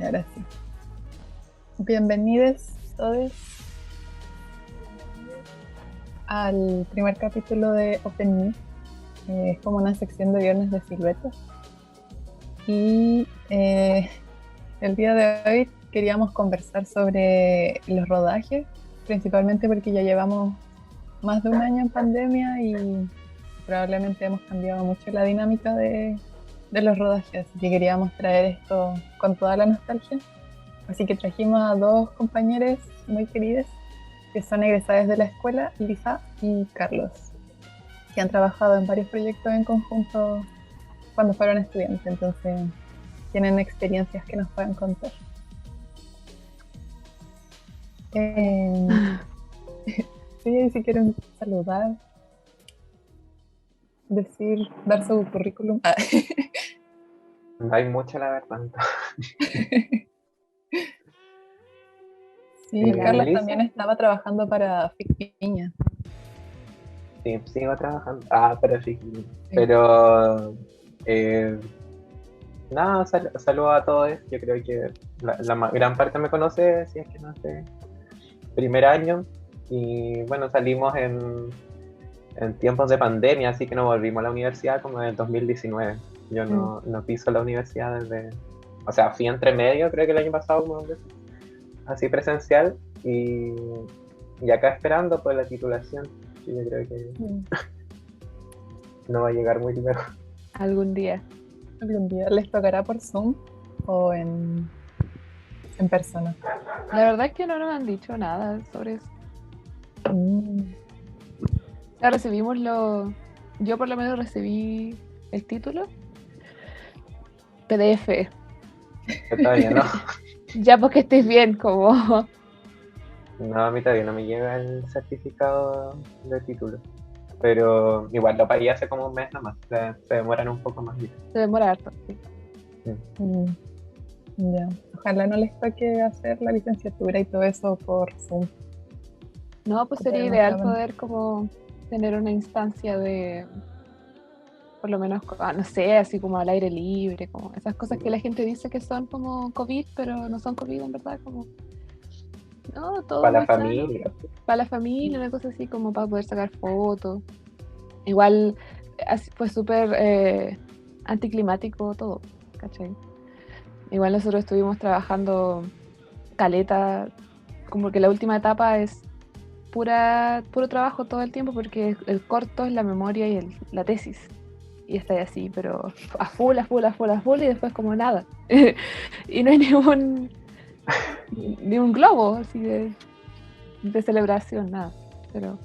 Ahora sí. Bienvenidos todos al primer capítulo de Open Me. Es como una sección de viernes de siluetas. Y el día de hoy queríamos conversar sobre los rodajes, principalmente porque ya llevamos más de un año en pandemia y probablemente hemos cambiado mucho la dinámica de los rodajes, así que queríamos traer esto con toda la nostalgia. Así que trajimos a dos compañeros muy queridos que son egresados de la escuela, Lisa y Carlos, que han trabajado en varios proyectos en conjunto cuando fueron estudiantes, entonces tienen experiencias que nos pueden contar. Sí, si quieren saludar, decir, dar su currículum. No hay mucho, la verdad. Sí, Carlos Lisa, también estaba trabajando para Fic Piña. sí, sigo trabajando. Pero sí. Sí. Pero nada, saludo a todos. Yo creo que gran parte me conoce, si es que no sé, primer año. Y bueno, salimos en tiempos de pandemia, así que nos volvimos a la universidad como en el 2019. Yo no piso la universidad desde. O sea, fui entre medio, creo que el año pasado, como 2 veces, así presencial. Y acá esperando por la titulación, que yo creo que no va a llegar muy lejos. Algún día. ¿Algún día les tocará por Zoom o en persona? La verdad es que no nos han dicho nada sobre eso. Ya recibimos yo por lo menos recibí el título PDF. Yo todavía no. Ya porque estés bien, como No, a mí todavía no me llega el certificado de título. Pero igual lo pagué hace como un mes nomás. Se demoran un poco más. se demora harto. Sí. Ya. Ojalá no les toque hacer la licenciatura y todo eso por Zoom. No, pues sería ideal poder como tener una instancia de, por lo menos, no sé, así como al aire libre, como esas cosas que la gente dice que son como COVID, pero no son COVID en verdad, como no, todo Para la muy sano. familia. Para la familia, una cosa así como para poder sacar fotos. Igual fue súper anticlimático todo, ¿cachai? Igual nosotros estuvimos trabajando caleta, como que la última etapa es puro trabajo todo el tiempo porque el corto es la memoria y la tesis. Y está así, pero a full y después como nada. Y no hay ni un globo así de celebración, nada. Pero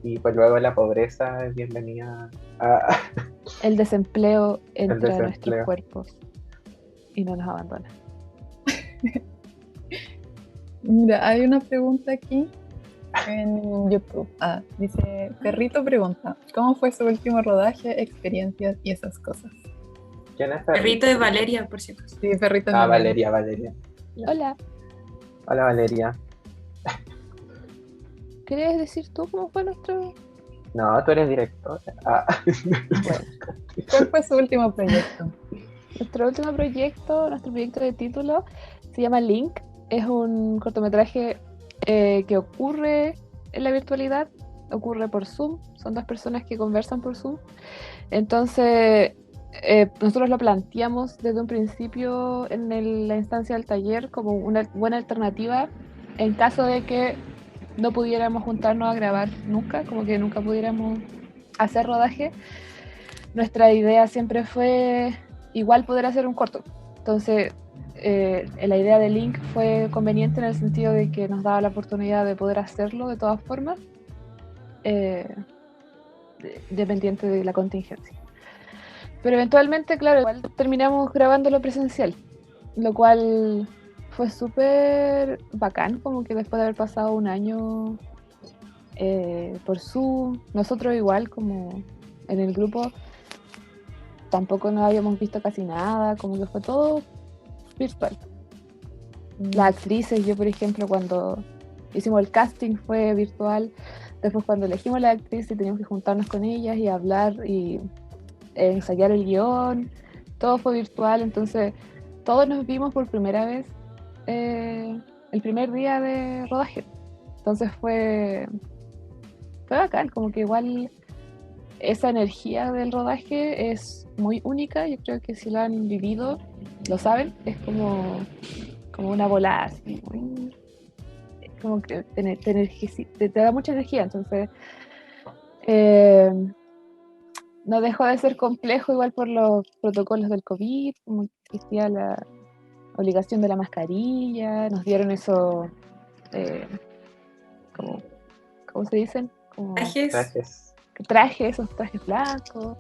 Y pues luego la pobreza es bienvenida a el desempleo entra desempleo. en nuestros cuerpos y no nos abandona. Mira, hay una pregunta aquí en YouTube. Dice, Perrito pregunta, ¿cómo fue su último rodaje, experiencias y esas cosas? ¿Quién es Perrito es Valeria, por si acaso. Sí, Perrito es Valeria. Hola. Hola, Valeria. ¿Querías decir tú cómo fue nuestro...? No, tú eres directora. Bueno, ¿cuál fue su último proyecto? Nuestro proyecto de título se llama Link. Es un cortometraje que ocurre en la virtualidad, ocurre por Zoom. Son dos personas que conversan por Zoom. Entonces, nosotros lo planteamos desde un principio en la instancia del taller como una buena alternativa en caso de que no pudiéramos juntarnos a grabar nunca, como que nunca pudiéramos hacer rodaje. Nuestra idea siempre fue igual poder hacer un corto. Entonces, la idea de Link fue conveniente en el sentido de que nos daba la oportunidad de poder hacerlo de todas formas, dependiente de la contingencia. Pero eventualmente, claro, igual terminamos grabándolo presencial, lo cual fue súper bacán, como que después de haber pasado un año por Zoom, nosotros igual como en el grupo tampoco nos habíamos visto casi nada, como que fue todo virtual. Las actrices, yo por ejemplo cuando hicimos el casting fue virtual, después cuando elegimos las actrices teníamos que juntarnos con ellas y hablar y ensayar el guión, todo fue virtual, entonces todos nos vimos por primera vez el primer día de rodaje. Entonces fue bacán, como que igual esa energía del rodaje es muy única. Yo creo que si lo han vivido, lo saben, es como una volada, así, como que te da mucha energía. Entonces no dejó de ser complejo igual por los protocolos del COVID, como que existía la obligación de la mascarilla, nos dieron eso, como, ¿cómo se dicen? Como Trajes. esos trajes blancos.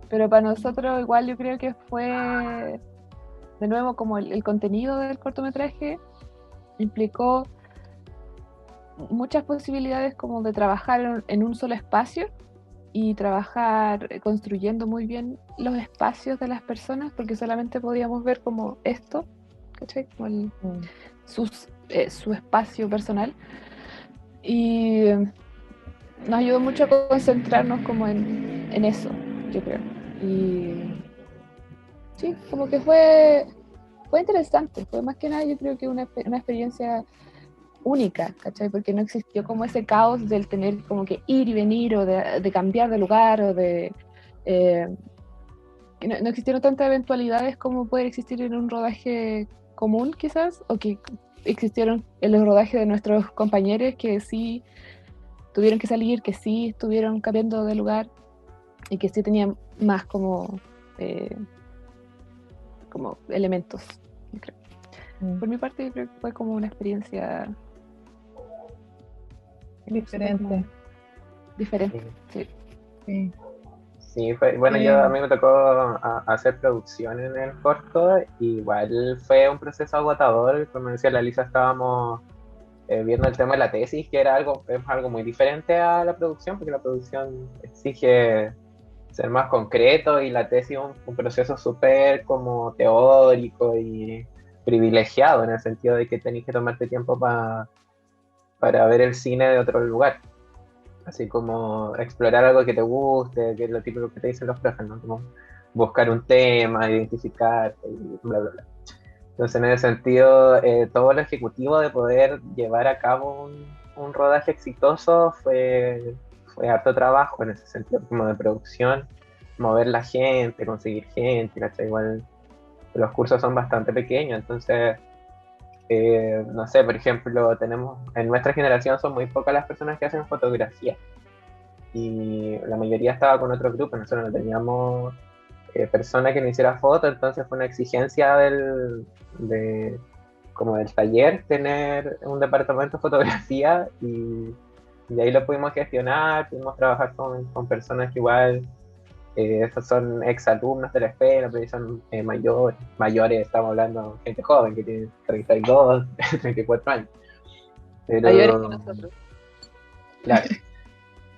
Pero para nosotros igual yo creo que fue, de nuevo, como el contenido del cortometraje implicó muchas posibilidades como de trabajar en un solo espacio y trabajar construyendo muy bien los espacios de las personas, porque solamente podíamos ver como esto, ¿cachai? Como su espacio personal. Y nos ayudó mucho a concentrarnos como en eso, yo creo. Y sí, como que fue interesante, fue más que nada yo creo que una experiencia única, ¿cachai? Porque no existió como ese caos del tener como que ir y venir o de cambiar de lugar o de... no existieron tantas eventualidades como puede existir en un rodaje común quizás, o que existieron en los rodajes de nuestros compañeros que sí tuvieron que salir, que sí estuvieron cambiando de lugar y que sí tenían más como elementos, creo. Por mi parte yo creo que fue como una experiencia diferente. Diferente, sí. Sí. Sí, bueno, a mí me tocó hacer producción en el corto, igual fue un proceso agotador, como decía la Lisa, estábamos viendo el tema de la tesis, que es algo muy diferente a la producción, porque la producción exige ser más concreto y la tesis es un proceso súper como teórico y privilegiado, en el sentido de que tenés que tomarte tiempo para ver el cine de otro lugar. Así como explorar algo que te guste, que es lo típico que te dicen los profes, ¿no? Como buscar un tema, identificar, y bla, bla, bla. Entonces, en ese sentido, todo lo ejecutivo de poder llevar a cabo un rodaje exitoso fue harto trabajo en ese sentido, como de producción, mover la gente, conseguir gente, ¿cachai? Igual los cursos son bastante pequeños, entonces no sé, por ejemplo, en nuestra generación son muy pocas las personas que hacen fotografía y la mayoría estaba con otro grupo, nosotros no teníamos persona que no hiciera foto, entonces fue una exigencia como del taller tener un departamento de fotografía y ahí lo pudimos gestionar, pudimos trabajar con personas que igual estos son exalumnos de la escuela, pero son mayores, estamos hablando de gente joven que tiene 32, 34 años. Mayores que nosotros. Claro.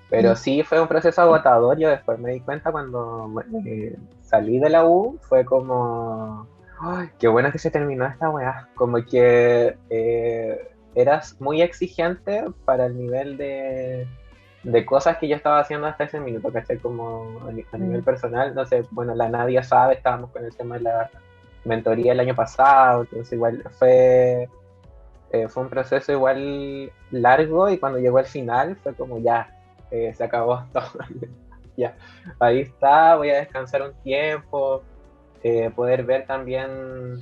Pero sí fue un proceso agotador. Yo después me di cuenta cuando salí de la U, fue como, ¡ay, qué bueno que se terminó esta weá! Como que eras muy exigente para el nivel de cosas que yo estaba haciendo hasta ese minuto, ¿cachai? Como a nivel personal, no sé, bueno, la Nadia sabe, estábamos con el tema de la mentoría el año pasado, entonces igual fue un proceso igual largo y cuando llegó al final fue como ya, se acabó todo. Ya, ahí está, voy a descansar un tiempo, poder ver también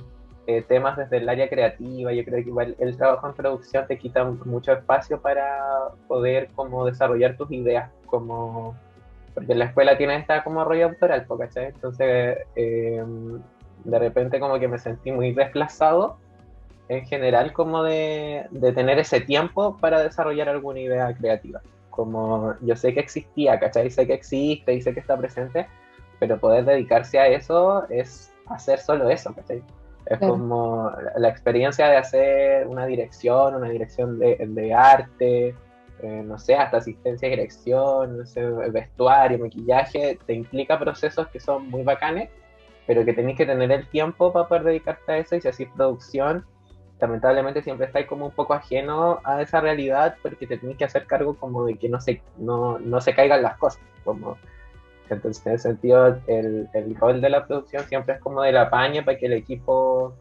temas desde el área creativa. Yo creo que igual el trabajo en producción te quita mucho espacio para poder como desarrollar tus ideas, como porque en la escuela tiene esta como rollo autoral, ¿cachai? Entonces de repente como que me sentí muy desplazado en general como de tener ese tiempo para desarrollar alguna idea creativa. Como yo sé que existía, ¿cachai? Sé que existe y sé que está presente, pero poder dedicarse a eso es hacer solo eso, ¿cachai? Es Claro. como la experiencia de hacer una dirección de arte, no sé, hasta asistencia de dirección, no sé, vestuario, maquillaje, te implica procesos que son muy bacanes, pero que tenés que tener el tiempo para poder dedicarte a eso, y si así producción, lamentablemente siempre estáis como un poco ajeno a esa realidad porque te tienes que hacer cargo como de que no se caigan las cosas, como Entonces, en ese sentido, el rol de la producción siempre es como del apaño para que el equipo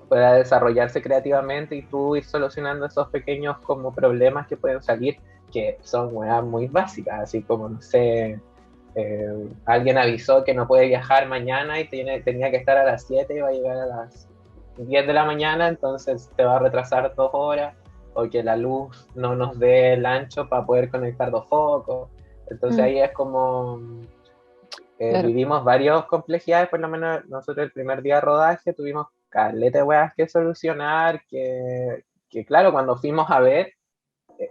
pueda desarrollarse creativamente y tú ir solucionando esos pequeños como problemas que pueden salir, que son weas muy básicas, así como, no sé, alguien avisó que no puede viajar mañana y tenía que estar a las 7 y va a llegar a las 10 de la mañana, entonces te va a retrasar 2 horas, o que la luz no nos dé el ancho para poder conectar 2 focos. Entonces ahí es como Claro. vivimos varias complejidades, por lo menos nosotros el primer día de rodaje tuvimos caleta de weas que solucionar, que claro, cuando fuimos a ver,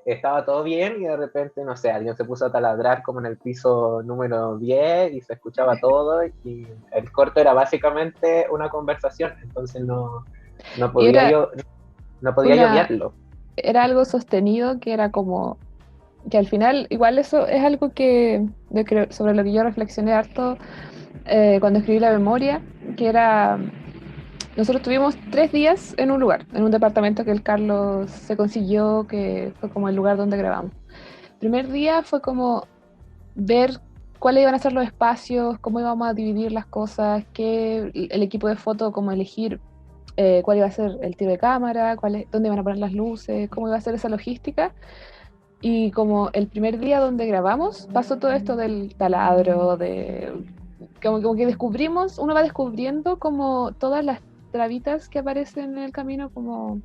estaba todo bien y de repente, no sé, alguien se puso a taladrar como en el piso número 10 y se escuchaba todo y el corto era básicamente una conversación, entonces no Y podía yo, no podía yo obviarlo. era algo sostenido que era como que al final, igual eso es algo que sobre lo que yo reflexioné harto cuando escribí la memoria, que era, nosotros tuvimos 3 días en un lugar, en un departamento que el Carlos se consiguió, que fue como el lugar donde grabamos. El primer día fue como ver cuáles iban a ser los espacios, cómo íbamos a dividir las cosas, qué el equipo de foto, cómo elegir cuál iba a ser el tiro de cámara, dónde iban a poner las luces, cómo iba a ser esa logística. Y como el primer día donde grabamos, pasó todo esto del taladro, como que descubrimos, uno va descubriendo como todas las trabitas que aparecen en el camino, como,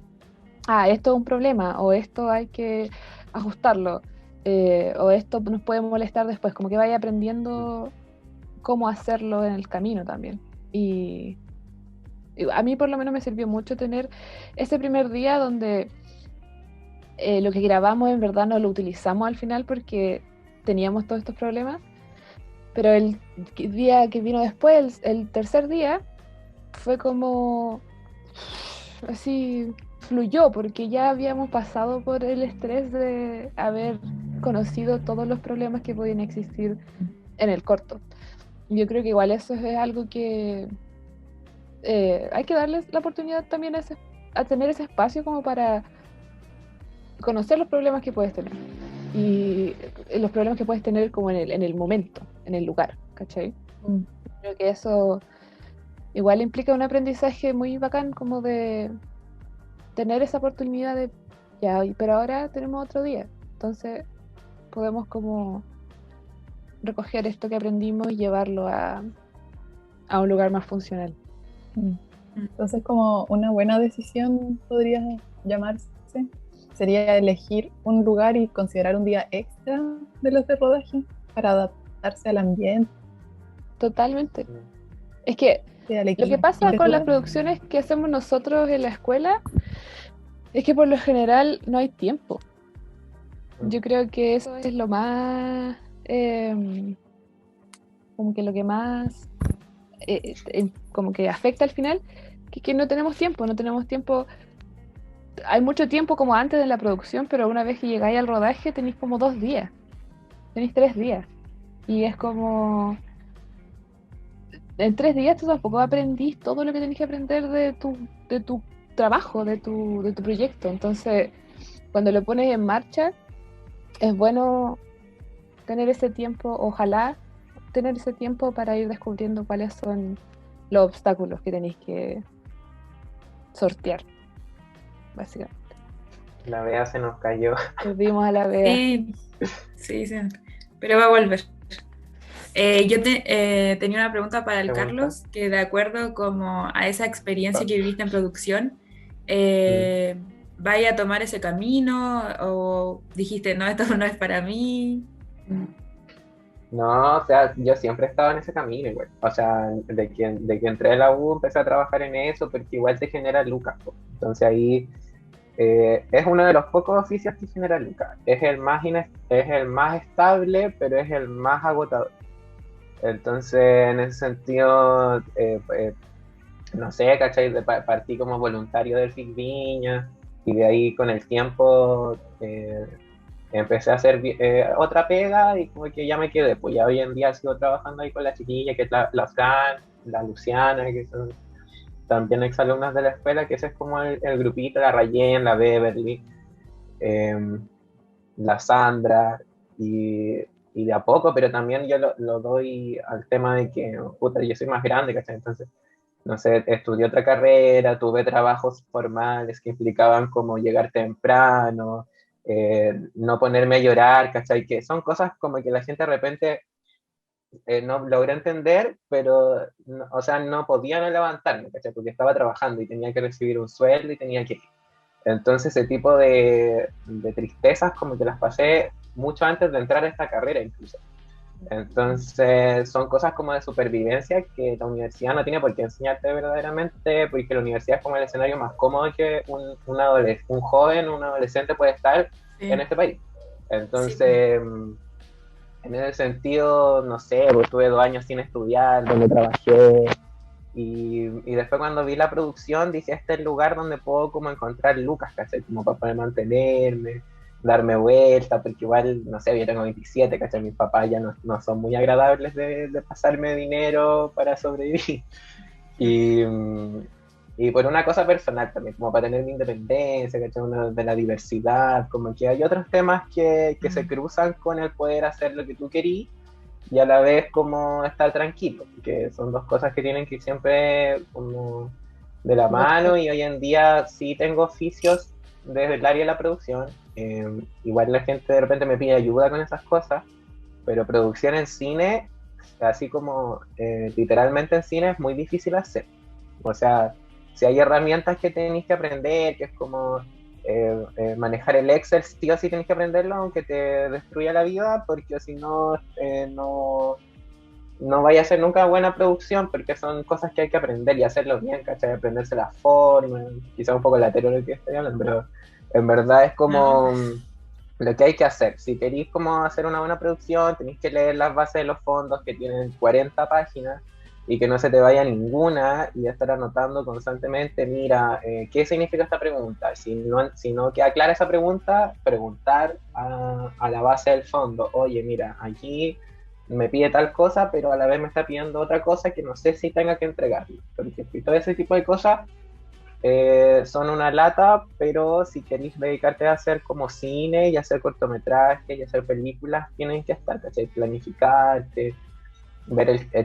esto es un problema, o esto hay que ajustarlo, o esto nos puede molestar después, como que vaya aprendiendo cómo hacerlo en el camino también. Y a mí por lo menos me sirvió mucho tener ese primer día donde lo que grabamos en verdad no lo utilizamos al final porque teníamos todos estos problemas, pero el día que vino después, el tercer día, fue como así fluyó porque ya habíamos pasado por el estrés de haber conocido todos los problemas que podían existir en el corto. Yo creo que igual eso es algo que hay que darles la oportunidad también a tener ese espacio como para conocer los problemas que puedes tener y los problemas que puedes tener como en el momento, en el lugar, ¿cachai? Creo que eso igual implica un aprendizaje muy bacán como de tener esa oportunidad de, ya, pero ahora tenemos otro día, entonces podemos como recoger esto que aprendimos y llevarlo a un lugar más funcional. Entonces, como una buena decisión podría llamarse, sería elegir un lugar y considerar un día extra de los de rodaje para adaptarse al ambiente. Totalmente. Es que lo que pasa con las producciones que hacemos nosotros en la escuela es que por lo general no hay tiempo. Yo creo que eso es lo más, como que lo que más, como que afecta al final, que no tenemos tiempo, hay mucho tiempo como antes de la producción, pero una vez que llegáis al rodaje tenéis como 2 días, tenéis 3 días, y es como, en 3 días tú tampoco aprendís todo lo que tenés que aprender de tu trabajo, de tu proyecto, entonces cuando lo pones en marcha, es bueno tener ese tiempo, ojalá tener ese tiempo para ir descubriendo cuáles son los obstáculos que tenéis que sortear, básicamente. La Bea se nos cayó. Perdimos a la Bea. Sí, pero va a volver. Yo tenía una pregunta para el Carlos, que de acuerdo como a esa experiencia que viviste en producción, ¿vaya a tomar ese camino o dijiste, no, esto no es para mí? No, o sea, yo siempre he estado en ese camino, igual. O sea, de que entré a la U empecé a trabajar en eso, porque igual te genera lucas, po. Entonces ahí es uno de los pocos oficios que genera lucas. Es el más estable, pero es el más agotador. Entonces, en ese sentido, no sé, ¿cachai? Partí como voluntario del FIC Viña y de ahí con el tiempo empecé a hacer otra pega y como que ya me quedé, pues ya hoy en día sigo trabajando ahí con la chiquilla, que es la Fran, la Luciana, que son también exalumnas de la escuela, que ese es como el grupito, la Rayen, la Beverly, la Sandra, y y de a poco, pero también yo lo doy al tema de que, puta, yo soy más grande, ¿cachai? Entonces, no sé, estudié otra carrera, tuve trabajos formales que implicaban como llegar temprano, no ponerme a llorar, ¿cachai? Que son cosas como que la gente de repente no logra entender, pero, o sea, no podía no levantarme, ¿cachai? Porque estaba trabajando y tenía que recibir un sueldo y tenía que ir. Entonces, ese tipo de tristezas como que las pasé mucho antes de entrar a esta carrera incluso. Entonces, son cosas como de supervivencia que la universidad no tiene por qué enseñarte verdaderamente, porque la universidad es como el escenario más cómodo que un joven, un adolescente puede estar en este país. Entonces, en ese sentido, no sé, pues tuve 2 años sin estudiar, donde trabajé, y después cuando vi la producción dije, este es el lugar donde puedo como encontrar lucas, ¿cachai? Como para poder mantenerme, darme vuelta, porque igual, no sé, yo tengo 27, ¿cachai? Mis papás ya no son muy agradables de pasarme dinero para sobrevivir. Y por una cosa personal también, como para tener mi independencia, ¿cachai? De la diversidad, como que hay otros temas que se cruzan con el poder hacer lo que tú querís y a la vez como estar tranquilo, que son dos cosas que tienen que ir siempre como de la mano, y hoy en día sí tengo oficios desde el área de la producción, igual la gente de repente me pide ayuda con esas cosas, pero producción en cine, así como literalmente en cine es muy difícil hacer, o sea, si hay herramientas que tenéis que aprender, que es como manejar el Excel, sí o sí tienes que aprenderlo, aunque te destruya la vida, porque si no, no vaya a ser nunca buena producción, porque son cosas que hay que aprender y hacerlo bien, ¿cachai? Aprenderse la forma, quizá un poco lateral lo que estoy hablando, pero en verdad es como lo que hay que hacer. Si queréis como hacer una buena producción, tenéis que leer las bases de los fondos que tienen 40 páginas, y que no se te vaya ninguna, y estar anotando constantemente, mira, ¿qué significa esta pregunta? Si no queda clara esa pregunta, preguntar a la base del fondo, oye, mira, aquí me pide tal cosa, pero a la vez me está pidiendo otra cosa que no sé si tenga que entregarlo, porque todo ese tipo de cosas son una lata, pero si queréis dedicarte a hacer como cine y hacer cortometrajes y hacer películas, tienen que estar, ¿cachai? Planificarte,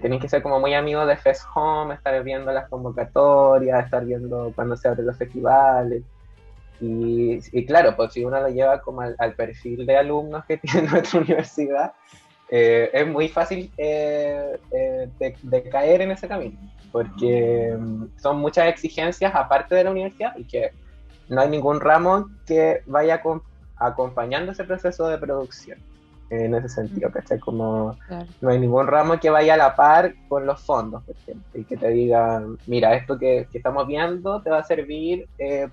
tenéis que ser como muy amigo de Fest Home, estar viendo las convocatorias, estar viendo cuando se abren los festivales. Y claro, pues si uno lo lleva como al perfil de alumnos que tiene nuestra universidad, es muy fácil de caer en ese camino, porque son muchas exigencias aparte de la universidad, y que no hay ningún ramo que vaya acompañando ese proceso de producción en ese sentido, ¿cachai? Como Claro. no hay ningún ramo que vaya a la par con los fondos, por ejemplo, y que te diga, mira, esto que estamos viendo te va a servir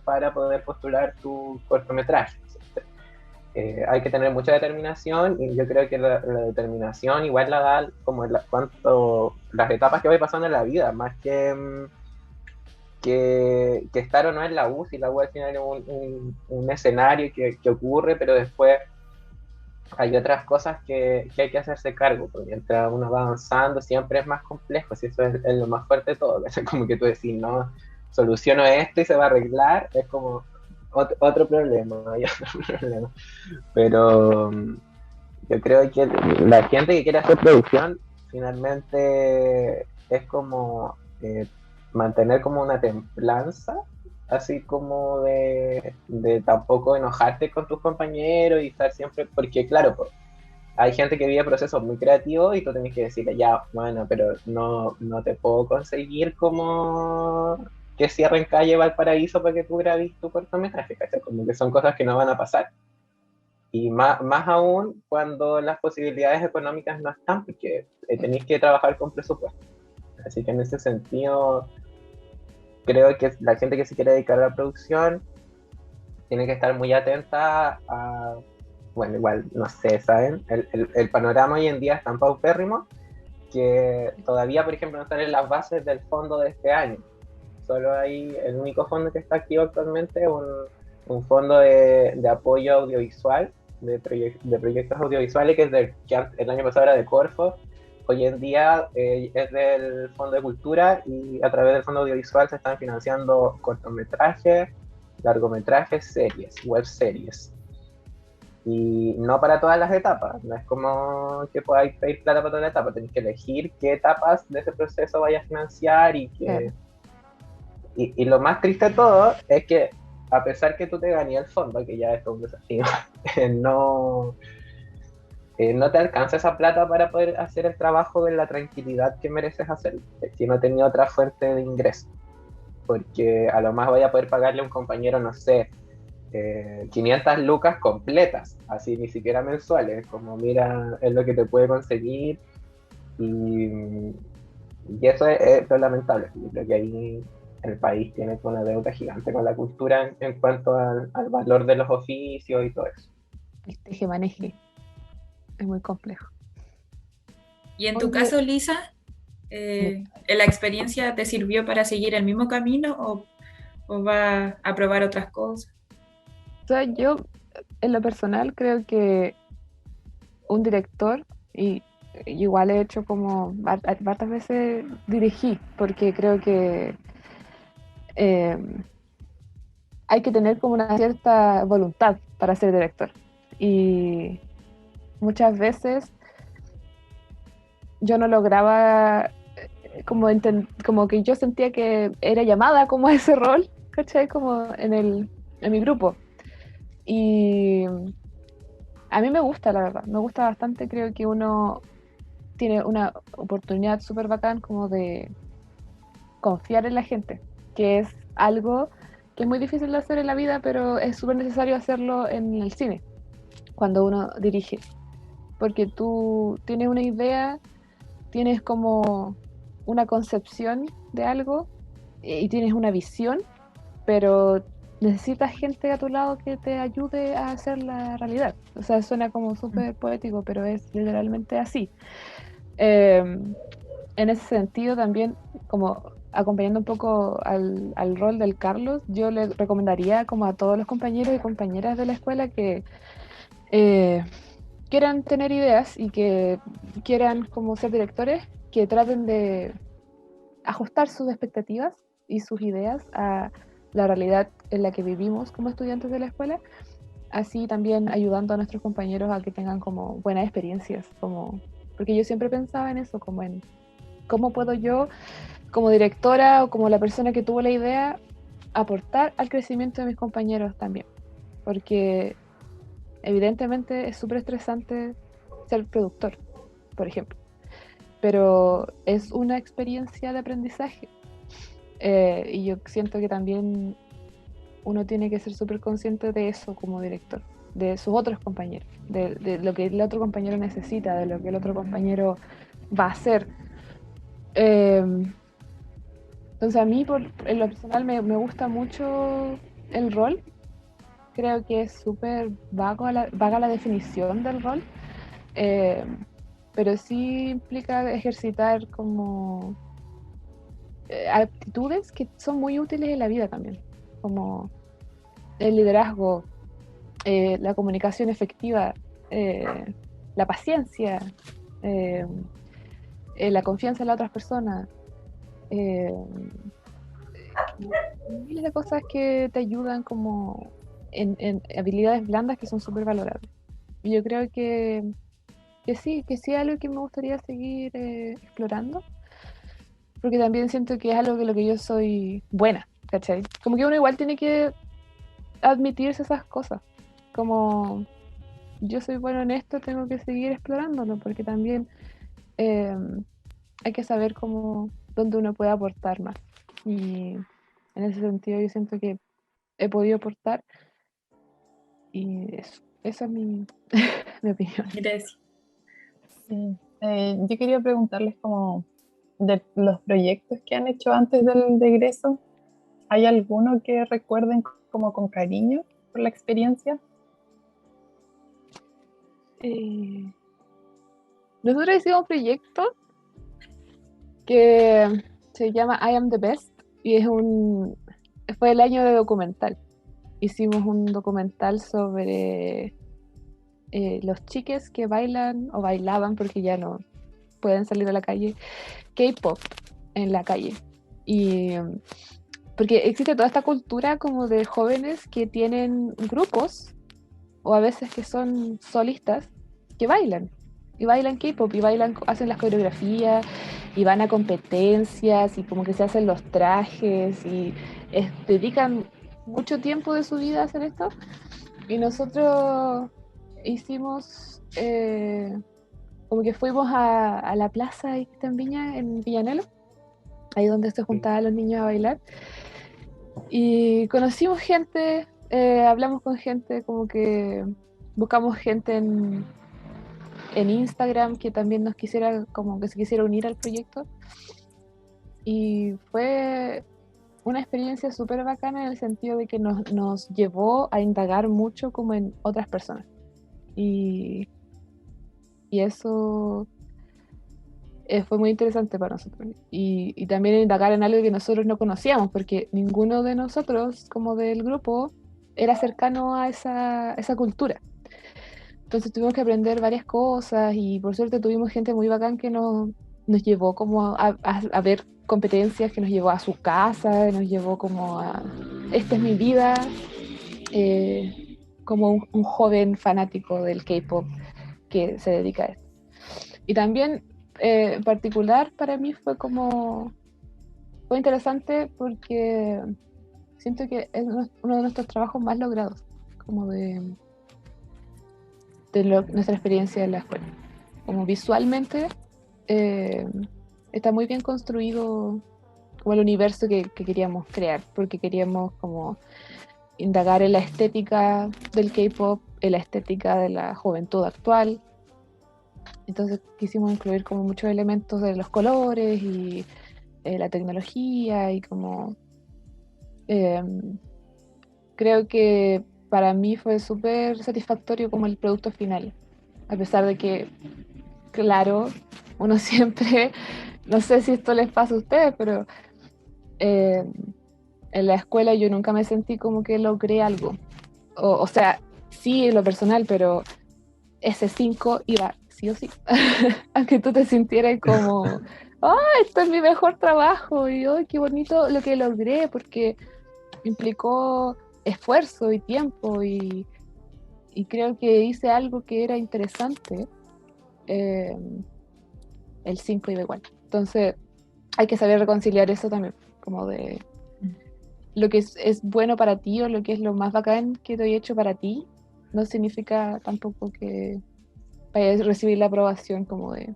para poder postular tu cortometraje. Hay que tener mucha determinación, y yo creo que la determinación igual la da como las etapas que voy pasando en la vida, más que estar o no en la U, si la U al final es un escenario que ocurre, pero después hay otras cosas que hay que hacerse cargo, porque mientras uno va avanzando siempre es más complejo, si eso es lo más fuerte de todo, es como que tú decís, no, soluciono esto y se va a arreglar, es como otro problema, hay otro problema. Pero yo creo que la gente que quiere hacer producción finalmente es como mantener como una templanza, así como de tampoco enojarte con tus compañeros y estar siempre, porque claro, pues, hay gente que vive procesos muy creativos y tú tenés que decirle, ya, bueno, pero no te puedo conseguir como que cierren calle Valparaíso para que tú grabes tu cortometraje, ¿cachai? Como que son cosas que no van a pasar. Y más aún cuando las posibilidades económicas no están, porque tenéis que trabajar con presupuesto. Así que en ese sentido, creo que la gente que se quiere dedicar a la producción tiene que estar muy atenta a, bueno, igual, no sé, ¿saben? El panorama hoy en día es tan paupérrimo que todavía, por ejemplo, no están en las bases del fondo de este año. Solo hay, el único fondo que está activo actualmente es un fondo de apoyo audiovisual, de proyectos audiovisuales, que el año pasado era de Corfo. Hoy en día es del Fondo de Cultura, y a través del Fondo Audiovisual se están financiando cortometrajes, largometrajes, series, web series. Y no para todas las etapas, no es como que podáis pedir plata para todas las etapas, tenéis que elegir qué etapas de ese proceso vayas a financiar Claro. y lo más triste de todo es que a pesar que tú te ganes el fondo, que ya es un desafío, no, no te alcanza esa plata para poder hacer el trabajo en la tranquilidad que mereces hacerlo, si no tenía otra fuente de ingreso, porque a lo más vaya a poder pagarle a un compañero, no sé, 500 lucas completas, así ni siquiera mensuales, como mira, es lo que te puede conseguir y, y eso es lo lamentable. Yo creo que ahí el país tiene una deuda gigante con la cultura en cuanto al valor de los oficios y todo eso. El teje-maneje es muy complejo. Y en tu Oye, caso, Lisa, ¿la experiencia te sirvió para seguir el mismo camino o va a probar otras cosas? o sea, yo en lo personal creo que un director, y igual he hecho como varias veces dirigí, porque creo que eh, hay que tener como una cierta voluntad para ser director. Y muchas veces yo no lograba, como que yo sentía que era llamada como a ese rol, ¿cachai? Como en mi grupo. Y a mí me gusta, la verdad, me gusta bastante, creo que uno tiene una oportunidad súper bacán como de confiar en la gente, que es algo que es muy difícil de hacer en la vida, pero es súper necesario hacerlo en el cine, cuando uno dirige, porque tú tienes una idea, tienes como una concepción de algo y tienes una visión, pero necesitas gente a tu lado que te ayude a hacer la realidad. O sea, suena como súper poético, pero es literalmente así. En ese sentido también, como acompañando un poco al rol del Carlos, yo le recomendaría como a todos los compañeros y compañeras de la escuela que eh, quieran tener ideas y que quieran como ser directores, que traten de ajustar sus expectativas y sus ideas a la realidad en la que vivimos como estudiantes de la escuela, así también ayudando a nuestros compañeros a que tengan como buenas experiencias, como porque yo siempre pensaba en eso, como en cómo puedo yo, como directora o como la persona que tuvo la idea, aportar al crecimiento de mis compañeros también. Porque evidentemente es súper estresante ser productor, por ejemplo. Pero es una experiencia de aprendizaje. Y yo siento que también uno tiene que ser súper consciente de eso como director, de sus otros compañeros, de lo que el otro compañero necesita, de lo que el otro compañero va a hacer. Eh, Entonces a mí, en lo personal, me gusta mucho el rol. Creo que es súper vaga la definición del rol, eh, pero sí implica ejercitar como actitudes que son muy útiles en la vida también, como el liderazgo, la comunicación efectiva, eh, la paciencia, eh, la confianza en las otras personas. eh, Miles de cosas que te ayudan como en habilidades blandas que son súper valorables. Y yo creo que sí es algo que me gustaría seguir explorando, porque también siento que es algo que lo que yo soy buena, ¿cachai? Como que uno igual tiene que admitirse esas cosas, como yo soy bueno en esto, tengo que seguir explorándolo, porque también eh, hay que saber cómo, dónde uno puede aportar más. Y en ese sentido yo siento que he podido aportar y eso, esa es mi opinión. Gracias. Sí. Yo quería preguntarles como de los proyectos que han hecho antes del egreso, ¿hay alguno que recuerden como con cariño por la experiencia? Nosotros hicimos un proyecto que se llama I Am the Best y fue el año de documental. Hicimos un documental sobre los chiques que bailan o bailaban porque ya no pueden salir a la calle, K-pop en la calle. Y porque existe toda esta cultura como de jóvenes que tienen grupos o a veces que son solistas, que bailan. Y bailan K-pop, y bailan, hacen las coreografías, y van a competencias, y como que se hacen los trajes, y dedican mucho tiempo de su vida a hacer esto. Y nosotros hicimos, como que fuimos a la plaza ahí que está en Viña, en Villanelo, ahí donde se juntaban los niños a bailar. Y conocimos gente, hablamos con gente, como que buscamos gente en Instagram que también nos quisiera, como que se quisiera unir al proyecto. Y fue una experiencia súper bacana en el sentido de que nos llevó a indagar mucho como en otras personas. Y eso fue muy interesante para nosotros. Y también indagar en algo que nosotros no conocíamos, porque ninguno de nosotros, como del grupo, era cercano a esa cultura. Entonces tuvimos que aprender varias cosas y por suerte tuvimos gente muy bacán que nos llevó como a ver competencias, que nos llevó a su casa, nos llevó como a, esta es mi vida, como un joven fanático del K-pop que se dedica a esto. Y también en particular para mí fue interesante porque siento que es uno de nuestros trabajos más logrados, como de nuestra experiencia en la escuela. Como visualmente está muy bien construido como el universo que queríamos crear, porque queríamos como indagar en la estética del K-pop, en la estética de la juventud actual. Entonces quisimos incluir como muchos elementos de los colores y la tecnología y como creo que para mí fue súper satisfactorio como el producto final, a pesar de que, claro, uno siempre, no sé si esto les pasa a ustedes, pero en la escuela yo nunca me sentí como que logré algo. O sea, sí en lo personal, pero ese 5 iba sí o sí. Aunque tú te sintieras como, esto es mi mejor trabajo y ¡ay, qué bonito lo que logré! Porque implicó esfuerzo y tiempo y creo que hice algo que era interesante. El 5 iba igual. Entonces hay que saber reconciliar eso también, como de lo que es bueno para ti o lo que es lo más bacán que te he hecho para ti, no significa tampoco que vayas a recibir la aprobación como de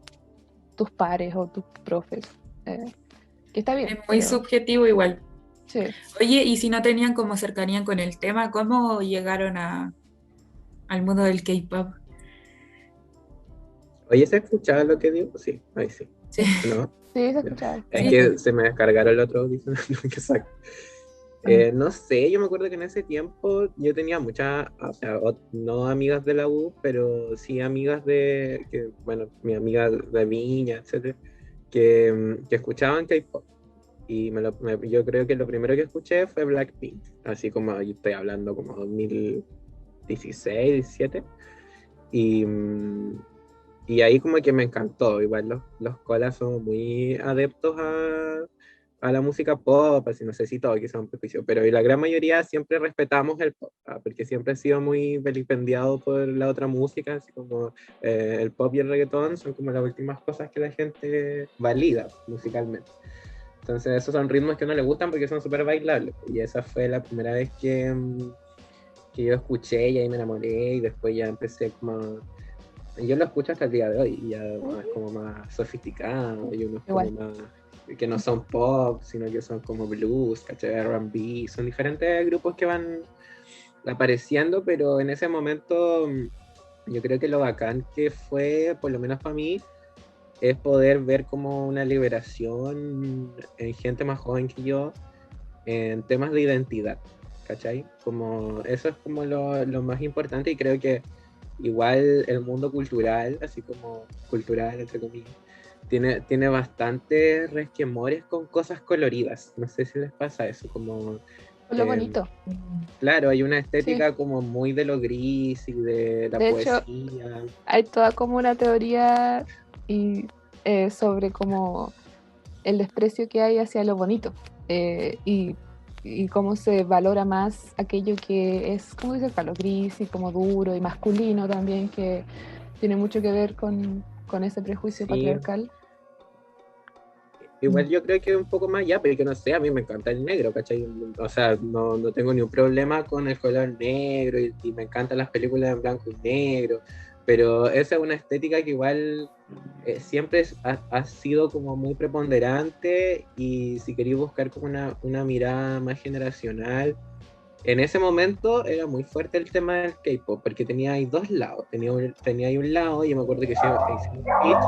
tus pares o tus profes. Que está bien. Es muy subjetivo igual. Sí. Oye, y si no tenían como cercanía con el tema, ¿cómo llegaron al mundo del K-pop? Oye, ¿se escuchaba lo que digo? Sí, ahí sí. Sí. ¿No? Sí, se escuchaba. Es Sí. que se me descargaron el otro audífono que saco. No sé, yo me acuerdo que en ese tiempo yo tenía muchas, o sea, no amigas de la U, pero sí amigas bueno, mi amiga de Viña, etcétera, que escuchaban K-pop. Y yo creo que lo primero que escuché fue Blackpink, así como yo estoy hablando como 2016, 17. Y ahí como que me encantó. Igual los colas son muy adeptos a la música pop, así no sé si todo quizá un prejuicio, pero la gran mayoría siempre respetamos el pop, porque siempre ha sido muy vilipendiado por la otra música, así como el pop y el reggaetón son como las últimas cosas que la gente valida musicalmente. Entonces esos son ritmos que no le gustan porque son súper bailables. Y esa fue la primera vez que yo escuché y ahí me enamoré y después ya empecé como... Yo lo escucho hasta el día de hoy y ya es como más sofisticado y unos como más... que no son pop, sino que son como blues, ¿cachai? R&B, son diferentes grupos que van apareciendo, pero en ese momento yo creo que lo bacán que fue, por lo menos para mí, es poder ver como una liberación en gente más joven que yo en temas de identidad, ¿cachai? Como eso es como lo más importante y creo que igual el mundo cultural, así como cultural entre comillas, tiene bastantes resquemores con cosas coloridas. No sé si les pasa eso, como... Lo bonito. Claro, hay una estética como muy de lo gris y de la poesía. Hecho, hay toda como una teoría sobre como el desprecio que hay hacia lo bonito. Y y cómo se valora más aquello que es, como dice Carlos, gris y como duro y masculino también, que tiene mucho que ver con ese prejuicio Sí, patriarcal. igual yo creo que un poco más ya, pero yo no sé, a mí me encanta el negro, ¿cachai? O sea, no tengo ni un problema con el color negro y me encantan las películas en blanco y negro, pero esa es una estética que igual siempre ha sido como muy preponderante y si queréis buscar como una mirada más generacional, en ese momento era muy fuerte el tema del K-pop, porque tenía ahí dos lados. Tenía ahí un lado, y yo me acuerdo que hicimos un pitch,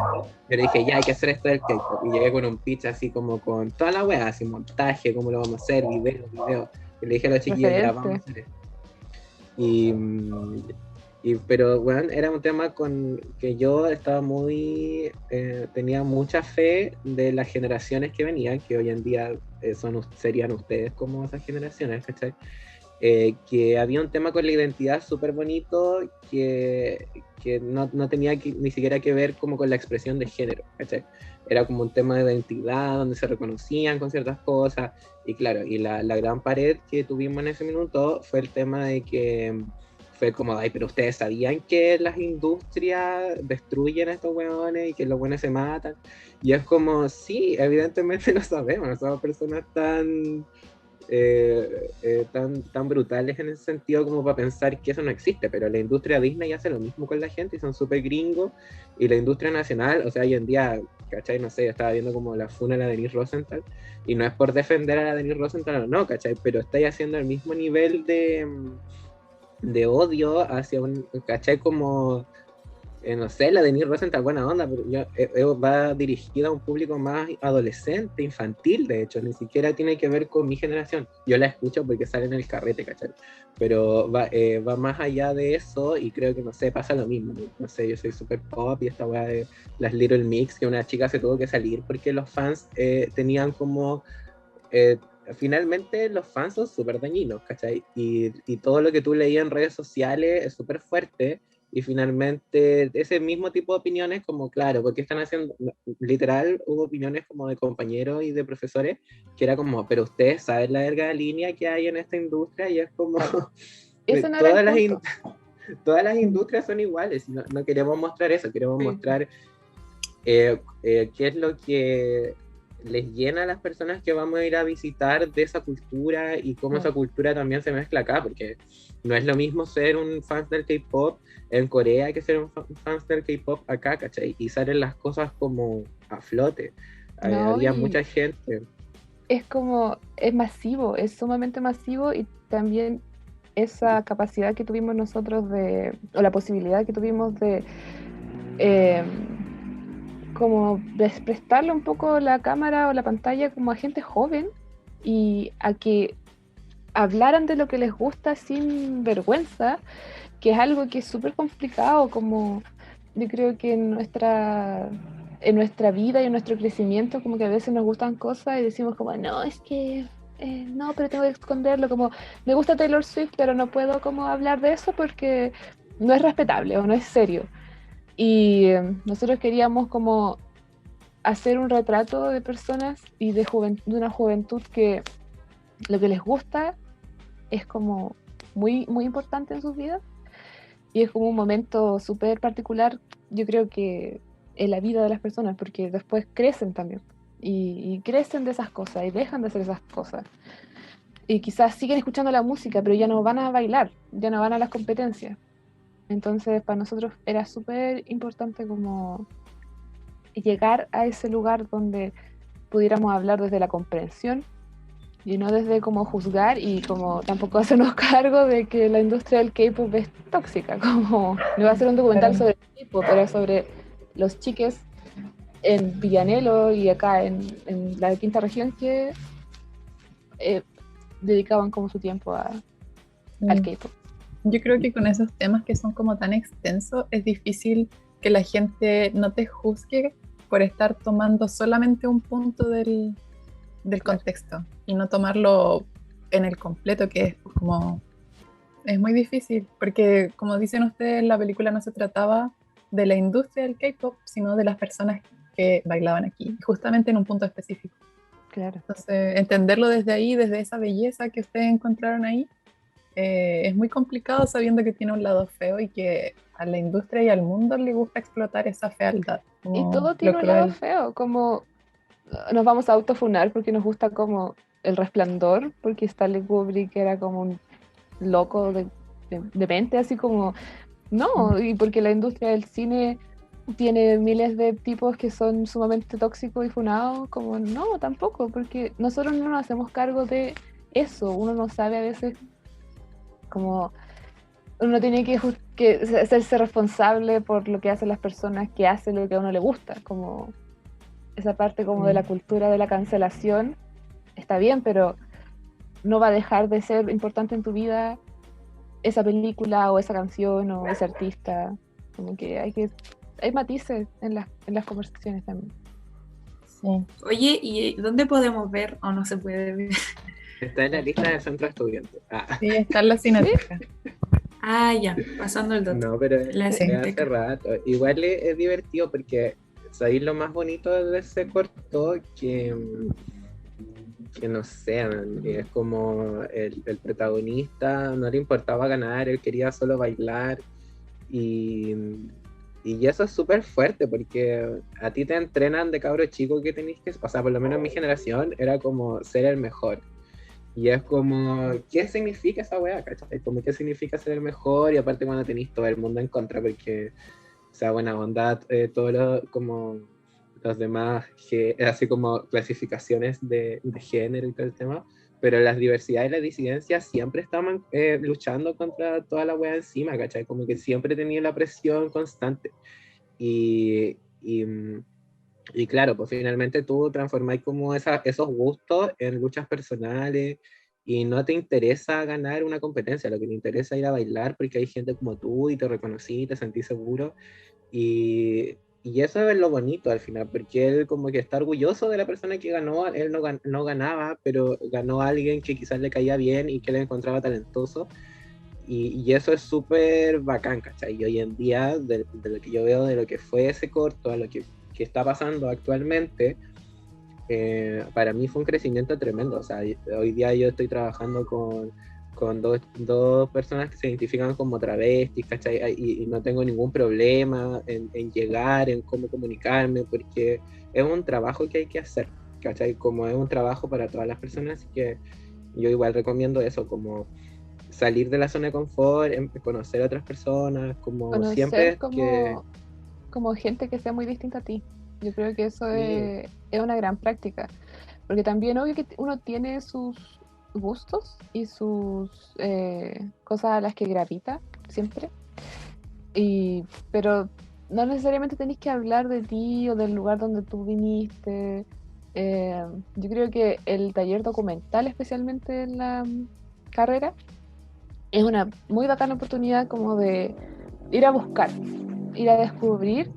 yo le dije, ya hay que hacer esto del K-pop. Y llegué con un pitch así como con toda la weá, así montaje, cómo lo vamos a hacer, video. Y le dije a los chiquillos, ya vamos a Referente. hacer esto. Y, pero bueno, era un tema con que yo estaba tenía mucha fe de las generaciones que venían, que hoy en día serían ustedes como esas generaciones, ¿cachai? Que había un tema con la identidad súper bonito que no tenía ni siquiera que ver como con la expresión de género, ¿cachai? Era como un tema de identidad donde se reconocían con ciertas cosas y claro, y la gran pared que tuvimos en ese minuto fue el tema de que fue como, ay, pero ustedes sabían que las industrias destruyen a estos hueones y que los buenos se matan, y es como, sí, evidentemente lo sabemos, no somos personas tan brutales en ese sentido como para pensar que eso no existe, pero la industria Disney hace lo mismo con la gente y son súper gringos, y la industria nacional, o sea, hoy en día, ¿cachai? No sé, yo estaba viendo como la funa de la Denise Rosenthal, y no es por defender a la Denise Rosenthal o no, ¿cachai? Pero estáis haciendo el mismo nivel de odio hacia ¿cachai? Como no sé, la Denise Rosenthal, buena onda, pero va dirigida a un público más adolescente, infantil, de hecho, ni siquiera tiene que ver con mi generación. Yo la escucho porque sale en el carrete, ¿cachai? Pero va más allá de eso y creo que, no sé, pasa lo mismo. No sé, yo soy súper pop y esta weá de las Little Mix, que una chica se tuvo que salir porque los fans tenían como... finalmente los fans son súper dañinos, ¿cachai? Y todo lo que tú leías en redes sociales es súper fuerte y finalmente ese mismo tipo de opiniones como, claro, porque están haciendo, literal, hubo opiniones como de compañeros y de profesores que era como, pero ustedes saben la verga línea que hay en esta industria y es como, Ese no era todas el punto. todas las industrias son iguales, no queremos mostrar eso, queremos Sí. mostrar qué es lo que les llena a las personas que vamos a ir a visitar de esa cultura y cómo esa cultura también se mezcla acá, porque no es lo mismo ser un fan del K-pop en Corea que ser un fan del K-pop acá, ¿cachai? Y salen las cosas como a flote. No, Había y mucha gente. es como, es masivo, es sumamente masivo y también esa capacidad que tuvimos nosotros o la posibilidad que tuvimos de eh, como prestarle un poco la cámara o la pantalla como a gente joven y a que hablaran de lo que les gusta sin vergüenza, que es algo que es súper complicado, como yo creo que en nuestra vida y en nuestro crecimiento, como que a veces nos gustan cosas y decimos como, no, es que, no, pero tengo que esconderlo, como, me gusta Taylor Swift, pero no puedo como hablar de eso porque no es respetable o no es serio. Y nosotros queríamos como hacer un retrato de personas y de una juventud que lo que les gusta es como muy, muy importante en sus vidas y es como un momento súper particular, yo creo que en la vida de las personas, porque después crecen también y crecen de esas cosas y dejan de hacer esas cosas. Y quizás siguen escuchando la música, pero ya no van a bailar, ya no van a las competencias. Entonces, para nosotros era súper importante como llegar a ese lugar donde pudiéramos hablar desde la comprensión y no desde como juzgar y como tampoco hacernos cargo de que la industria del K-pop es tóxica, como no va a ser un documental sobre el K-pop, pero sobre los chiques en Villanelo y acá en la quinta región que dedicaban como su tiempo al K-pop. Yo creo que con esos temas que son como tan extensos es difícil que la gente no te juzgue por estar tomando solamente un punto del contexto y no tomarlo en el completo, que es como, es muy difícil, porque como dicen ustedes, la película no se trataba de la industria del K-pop, sino de las personas que bailaban aquí, justamente en un punto específico. Claro. Entonces, entenderlo desde ahí, desde esa belleza que ustedes encontraron ahí, es muy complicado sabiendo que tiene un lado feo y que a la industria y al mundo le gusta explotar esa fealdad, Y como todo lo tiene un lado cruel. feo, como nos vamos a autofunar porque nos gusta como El Resplandor, porque Stanley Kubrick era como un loco de mente, así como, no, y porque la industria del cine tiene miles de tipos que son sumamente tóxicos y funados, como, no, tampoco, porque nosotros no nos hacemos cargo de eso, uno no sabe a veces como uno tiene que hacerse responsable por lo que hacen las personas que hacen lo que a uno le gusta, como esa parte como de la cultura de la cancelación está bien, pero no va a dejar de ser importante en tu vida esa película o esa canción o ese artista, como que hay matices en las conversaciones también. Sí. Oye, ¿y dónde podemos ver o no se puede ver? Está en la lista del centro estudiante. Sí, está en la cineteca. Ah, ya, pasando el dato. No, pero La es hace Cineteca. rato. Igual es divertido porque ¿sabéis lo más bonito de ese corto? Que no sé, man, es como el protagonista no le importaba ganar, él quería solo bailar y, y eso es súper fuerte porque a ti te entrenan de cabro chico que tenéis que, o sea, por lo menos en mi generación era como ser el mejor. Y es como, ¿qué significa esa weá? ¿Cachai? Como, ¿qué significa ser el mejor? Y aparte cuando tenéis todo el mundo en contra, porque, o sea, buena bondad, todos los, como los demás, así como clasificaciones de género y todo el tema, pero las diversidades y las disidencias siempre estaban luchando contra toda la weá encima, ¿cachai? Como que siempre tenía la presión constante. Y, y, y claro, pues finalmente tú transformáis como esos gustos en luchas personales y no te interesa ganar una competencia, lo que te interesa es ir a bailar porque hay gente como tú y te reconocí, te sentí seguro y eso es lo bonito al final, porque él como que está orgulloso de la persona que ganó, él no ganaba, pero ganó a alguien que quizás le caía bien y que le encontraba talentoso. Y eso es súper bacán, ¿cachai? Y hoy en día, de lo que yo veo de lo que fue ese corto a lo que está pasando actualmente, para mí fue un crecimiento tremendo. O sea, hoy día yo estoy trabajando con dos personas que se identifican como travestis, ¿cachai? Y no tengo ningún problema en llegar, en cómo comunicarme, porque es un trabajo que hay que hacer, ¿cachai? Como es un trabajo para todas las personas, así que yo igual recomiendo eso, como salir de la zona de confort, conocer a otras personas, como siempre Conocer es que... como gente que sea muy distinta a ti. Yo creo que eso Sí, es una gran práctica. Porque también obvio que uno tiene sus gustos y sus cosas a las que gravita siempre. Pero no necesariamente tenéis que hablar de ti o del lugar donde tú viniste. Yo creo que el taller documental, especialmente en la carrera, es una muy bacana oportunidad como de ir a buscar, ir a descubrir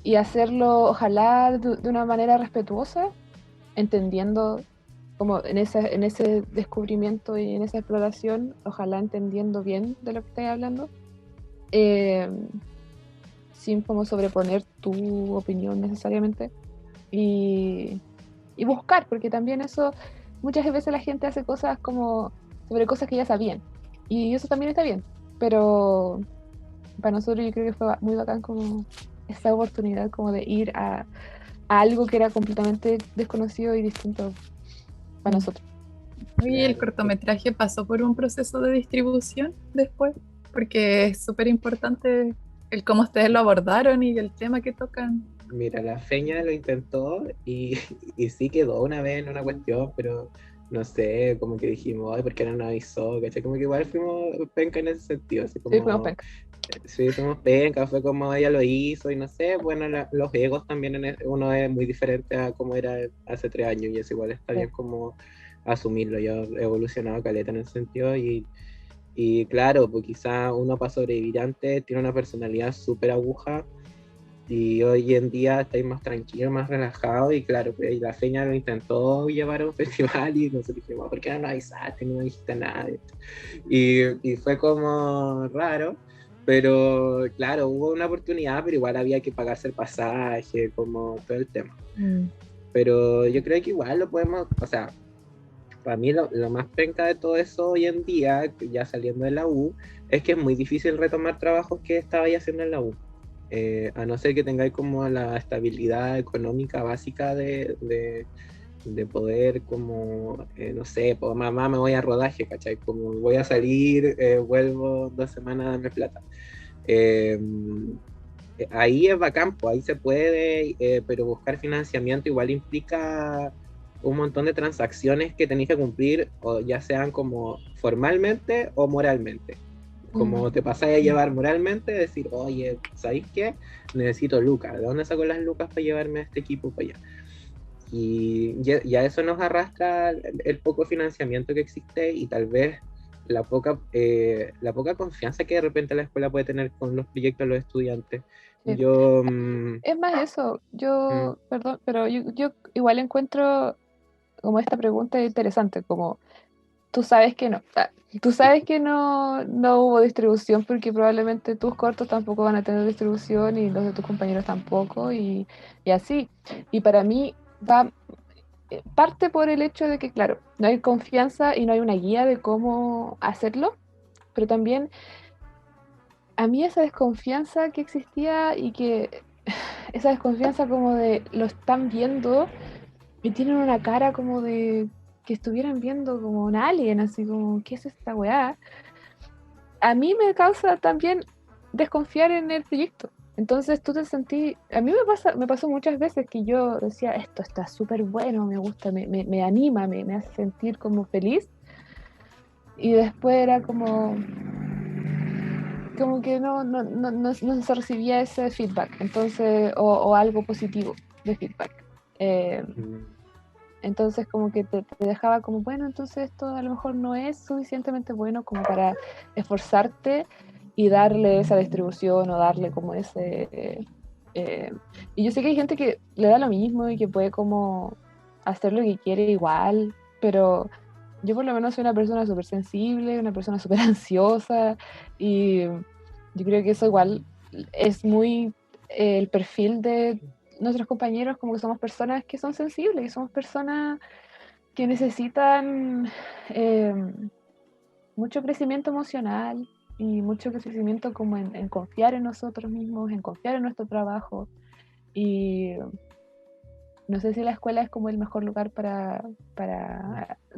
y hacerlo ojalá de una manera respetuosa, entendiendo como en ese descubrimiento y en esa exploración, ojalá entendiendo bien de lo que estoy hablando, eh, sin como sobreponer tu opinión necesariamente y buscar, porque también eso, muchas veces la gente hace cosas como sobre cosas que ya sabían y eso también está bien, pero para nosotros yo creo que fue muy bacán como esta oportunidad como de ir a algo que era completamente desconocido y distinto para nosotros. Oye, el cortometraje pasó por un proceso de distribución después, porque es súper importante el cómo ustedes lo abordaron y el tema que tocan. mira, la Feña lo intentó y sí quedó una vez en una cuestión, pero no sé, como que dijimos, ay, ¿por qué no nos avisó? ¿Cachai? Como que igual fuimos penca en ese sentido, así Sí, fuimos como, penca. sí, fuimos penca, fue como ella lo hizo y no sé, bueno, los egos también, uno es muy diferente a como era hace 3 años y es igual, está bien como asumirlo, yo he evolucionado caleta en ese sentido y claro, pues quizá uno para sobrevivir antes tiene una personalidad súper aguja y hoy en día estáis más tranquilo, más relajado y claro, pues la Feña lo intentó llevar a un festival y nosotros dijimos, ¿por qué no nos avisaste? No dijiste nada. Y fue como raro, pero claro, hubo una oportunidad, pero igual había que pagarse el pasaje, como todo el tema. pero yo creo que igual lo podemos, o sea, para mí lo más penca de todo eso hoy en día, ya saliendo de la U, es que es muy difícil retomar trabajos que estabais haciendo en la U. A no ser que tengáis como la estabilidad económica básica de poder como, no sé, pues mamá me voy a rodaje, ¿cachai? Como voy a salir, vuelvo 2 semanas a darme plata. Eh, Ahí es bacán, pues ahí se puede, pero buscar financiamiento igual implica un montón de transacciones que tenéis que cumplir, o ya sean como formalmente o moralmente. Como te pasáis a llevar moralmente, decir, oye, ¿sabéis qué? Necesito lucas. ¿De dónde saco las lucas para llevarme a este equipo para allá? Y a eso nos arrastra el poco financiamiento que existe y tal vez la poca confianza que de repente la escuela puede tener con los proyectos de los estudiantes. Sí. Yo, Es más eso, perdón, pero yo igual encuentro como esta pregunta interesante, como tú sabes que no, tú sabes que no hubo distribución porque probablemente tus cortos tampoco van a tener distribución y los de tus compañeros tampoco y así. Y para mí va parte por el hecho de que, claro, no hay confianza y no hay una guía de cómo hacerlo, pero también a mí esa desconfianza que existía y que esa desconfianza como de lo están viendo y tienen una cara como de que estuvieran viendo como un alien, así como, ¿qué es esta weá? A mí me causa también desconfiar en el proyecto. Entonces tú te sentí, a mí me pasó muchas veces que yo decía, esto está súper bueno, me gusta, me anima, me hace sentir como feliz. Y después era como que no se recibía ese feedback, entonces, o algo positivo de feedback. Entonces como que te dejaba como, bueno, entonces esto a lo mejor no es suficientemente bueno como para esforzarte y darle esa distribución o darle como ese... y yo sé que hay gente que le da lo mismo y que puede como hacer lo que quiere igual, pero yo por lo menos soy una persona súper sensible, una persona súper ansiosa y yo creo que eso igual es muy el perfil de nuestros compañeros, como que somos personas que son sensibles, que somos personas que necesitan mucho crecimiento emocional y mucho crecimiento como en confiar en nosotros mismos, en confiar en nuestro trabajo. Y no sé si la escuela es como el mejor lugar para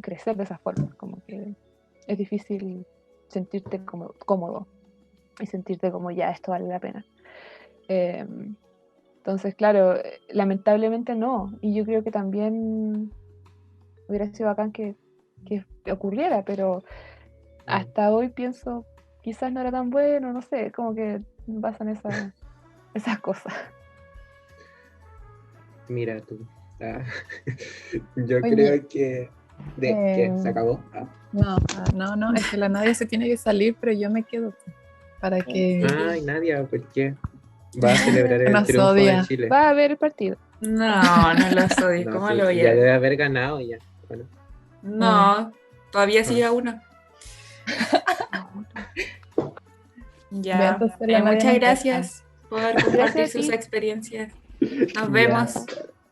crecer de esa forma, como que es difícil sentirte como cómodo y sentirte como ya, esto vale la pena. Entonces, claro, lamentablemente no. Y yo creo que también hubiera sido bacán que ocurriera, pero hasta hoy pienso, quizás no era tan bueno, no sé, como que pasan esas cosas. mira tú. Yo Oye, creo que... ¿Qué? ¿Se acabó? No, es que la Nadia se tiene que salir, pero yo me quedo para que Ay, Nadia, ¿por qué? Va a celebrar el nos triunfo de odia. Chile. Va a haber el partido. No los odio. No, ¿Cómo sí, lo voy ya a debe ver? haber ganado ya. Bueno, No, todavía sigue a uno. Ve, Ya. entonces la Nadia Muchas nos deja. gracias por compartir Gracias a sus ti. experiencias. Nos ya. vemos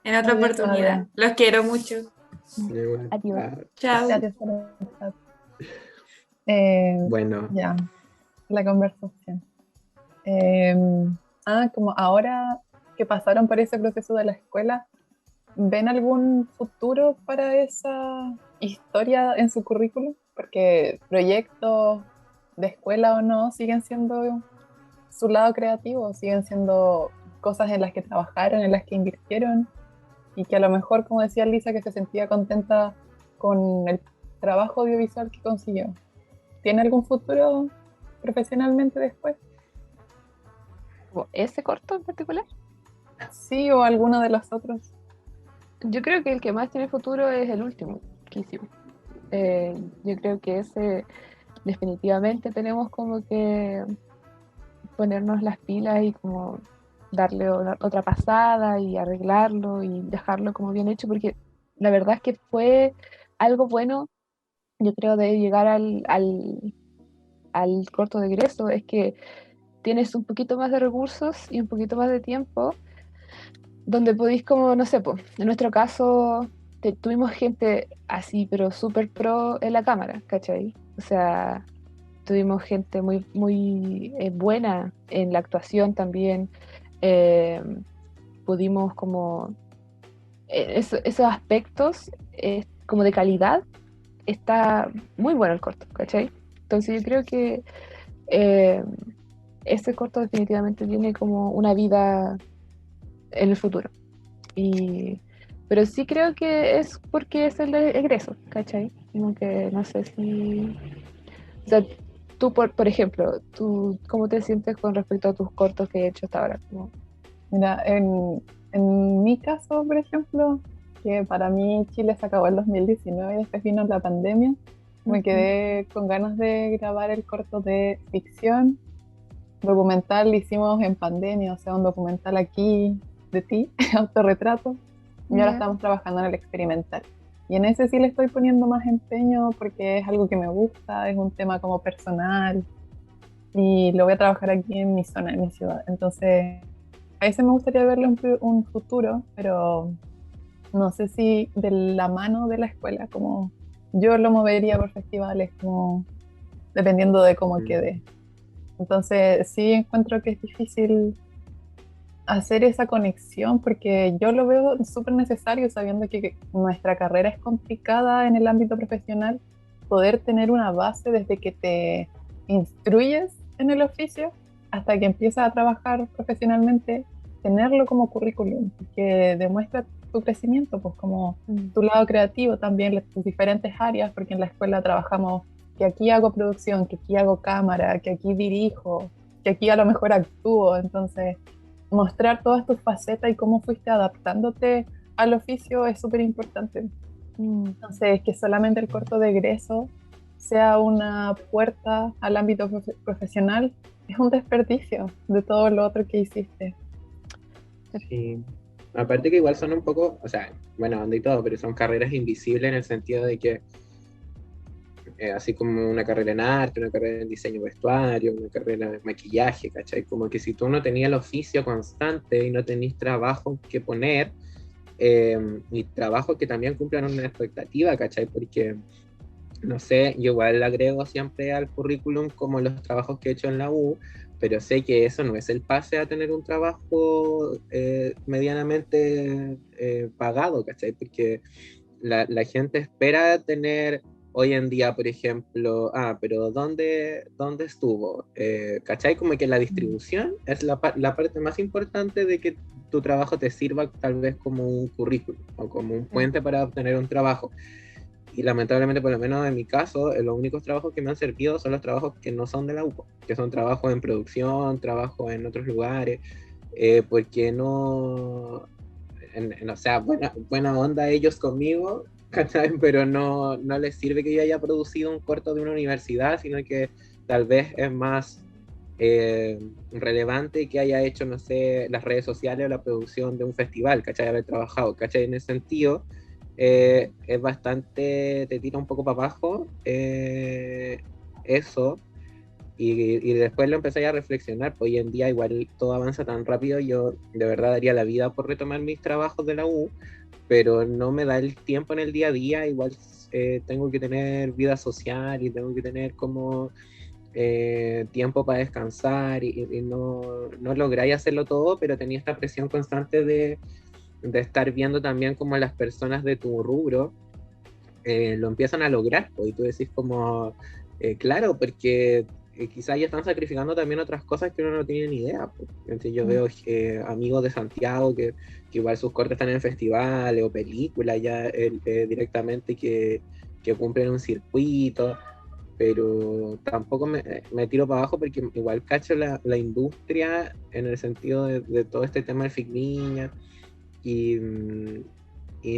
en otra Adiós, oportunidad. Nadia. Los quiero mucho. Igual. Adiós. Chao. Adiós. Bueno, Ya, la conversación. Como ahora que pasaron por ese proceso de la escuela, ¿ven algún futuro para esa historia en su currículum? Porque proyectos de escuela o no siguen siendo su lado creativo, siguen siendo cosas en las que trabajaron, en las que invirtieron y que a lo mejor, como decía Lisa, que se sentía contenta con el trabajo audiovisual que consiguió. ¿Tiene algún futuro profesionalmente después? ¿Ese corto en particular? Sí, o alguno de los otros. Yo creo que el que más tiene futuro es el último que hicimos. Yo creo que ese definitivamente tenemos como que ponernos las pilas y como darle otra pasada y arreglarlo y dejarlo como bien hecho, porque la verdad es que fue algo bueno, yo creo, de llegar al corto de egreso, es que tienes un poquito más de recursos y un poquito más de tiempo donde podéis como, no sé, pues, en nuestro caso tuvimos gente así, pero súper pro en la cámara, ¿cachai? O sea, tuvimos gente muy, muy buena en la actuación también. eh, Pudimos como, esos aspectos como de calidad, está muy bueno el corto, ¿cachai? Entonces yo creo que eh, ese corto definitivamente tiene como una vida en el futuro. Y, pero sí creo que es porque es el de egreso, ¿cachai? Como que no sé si... O sea, tú, por ejemplo, tú, ¿cómo te sientes con respecto a tus cortos que he hecho hasta ahora? Como, Mira, en mi caso, por ejemplo, que para mí Chile se acabó el 2019 y después vino la pandemia, me quedé con ganas de grabar el corto de ficción. Documental lo hicimos en pandemia, o sea, un documental aquí de ti, autorretrato, y ahora ya. estamos trabajando en el experimental. Y en ese sí le estoy poniendo más empeño porque es algo que me gusta, es un tema como personal y lo voy a trabajar aquí en mi zona, en mi ciudad. Entonces, a ese me gustaría verle un futuro, pero no sé si de la mano de la escuela, como yo lo movería por festivales, como dependiendo de cómo quede. Entonces, sí encuentro que es difícil hacer esa conexión porque yo lo veo súper necesario sabiendo que nuestra carrera es complicada en el ámbito profesional, poder tener una base desde que te instruyes en el oficio hasta que empiezas a trabajar profesionalmente, tenerlo como currículum, que demuestra tu crecimiento, pues como tu lado creativo también, tus diferentes áreas, porque en la escuela trabajamos que aquí hago producción, que aquí hago cámara, que aquí dirijo, que aquí a lo mejor actúo, entonces mostrar todas tus facetas y cómo fuiste adaptándote al oficio es súper importante. Entonces, que solamente el corto de egreso sea una puerta al ámbito profesional es un desperdicio de todo lo otro que hiciste. Sí. Aparte que igual son un poco, o sea, bueno, onda y todo, pero son carreras invisibles en el sentido de que así como una carrera en arte, una carrera en diseño vestuario, una carrera en maquillaje, ¿cachai? Como que si tú no tenías el oficio constante y no tenías trabajo que poner, y trabajo que también cumplan una expectativa, ¿cachai? Porque, no sé, yo igual le agrego siempre al currículum como los trabajos que he hecho en la U, pero sé que eso no es el pase a tener un trabajo medianamente pagado, ¿cachai? Porque la gente espera tener hoy en día, por ejemplo, pero ¿dónde estuvo? ¿Cachai? Como que la distribución es la parte más importante de que tu trabajo te sirva tal vez como un currículum o como un puente para obtener un trabajo. Y lamentablemente, por lo menos en mi caso, los únicos trabajos que me han servido son los trabajos que no son de la UPO, que son trabajos en producción, trabajos en otros lugares, porque no, o sea, buena onda ellos conmigo, ¿cachai? Pero no les sirve que yo haya producido un corto de una universidad, sino que tal vez es más relevante que haya hecho, no sé, las redes sociales o la producción de un festival, ¿cachai? Haber trabajado, ¿cachai? En ese sentido, es bastante, te tira un poco para abajo eso. Y después lo empecé a reflexionar, pues hoy en día igual todo avanza tan rápido, yo de verdad daría la vida por retomar mis trabajos de la U, pero no me da el tiempo en el día a día, igual tengo que tener vida social y tengo que tener como tiempo para descansar y no lográis hacerlo todo, pero tenía esta presión constante de estar viendo también como las personas de tu rubro lo empiezan a lograr, pues, y tú decís como, claro, porque quizás ya están sacrificando también otras cosas que uno no tiene ni idea. Pues. Entonces yo veo amigos de Santiago que igual sus cortes están en festivales o películas ya directamente que cumplen un circuito, pero tampoco me tiro para abajo porque igual cacho la industria en el sentido de todo este tema del Figniña y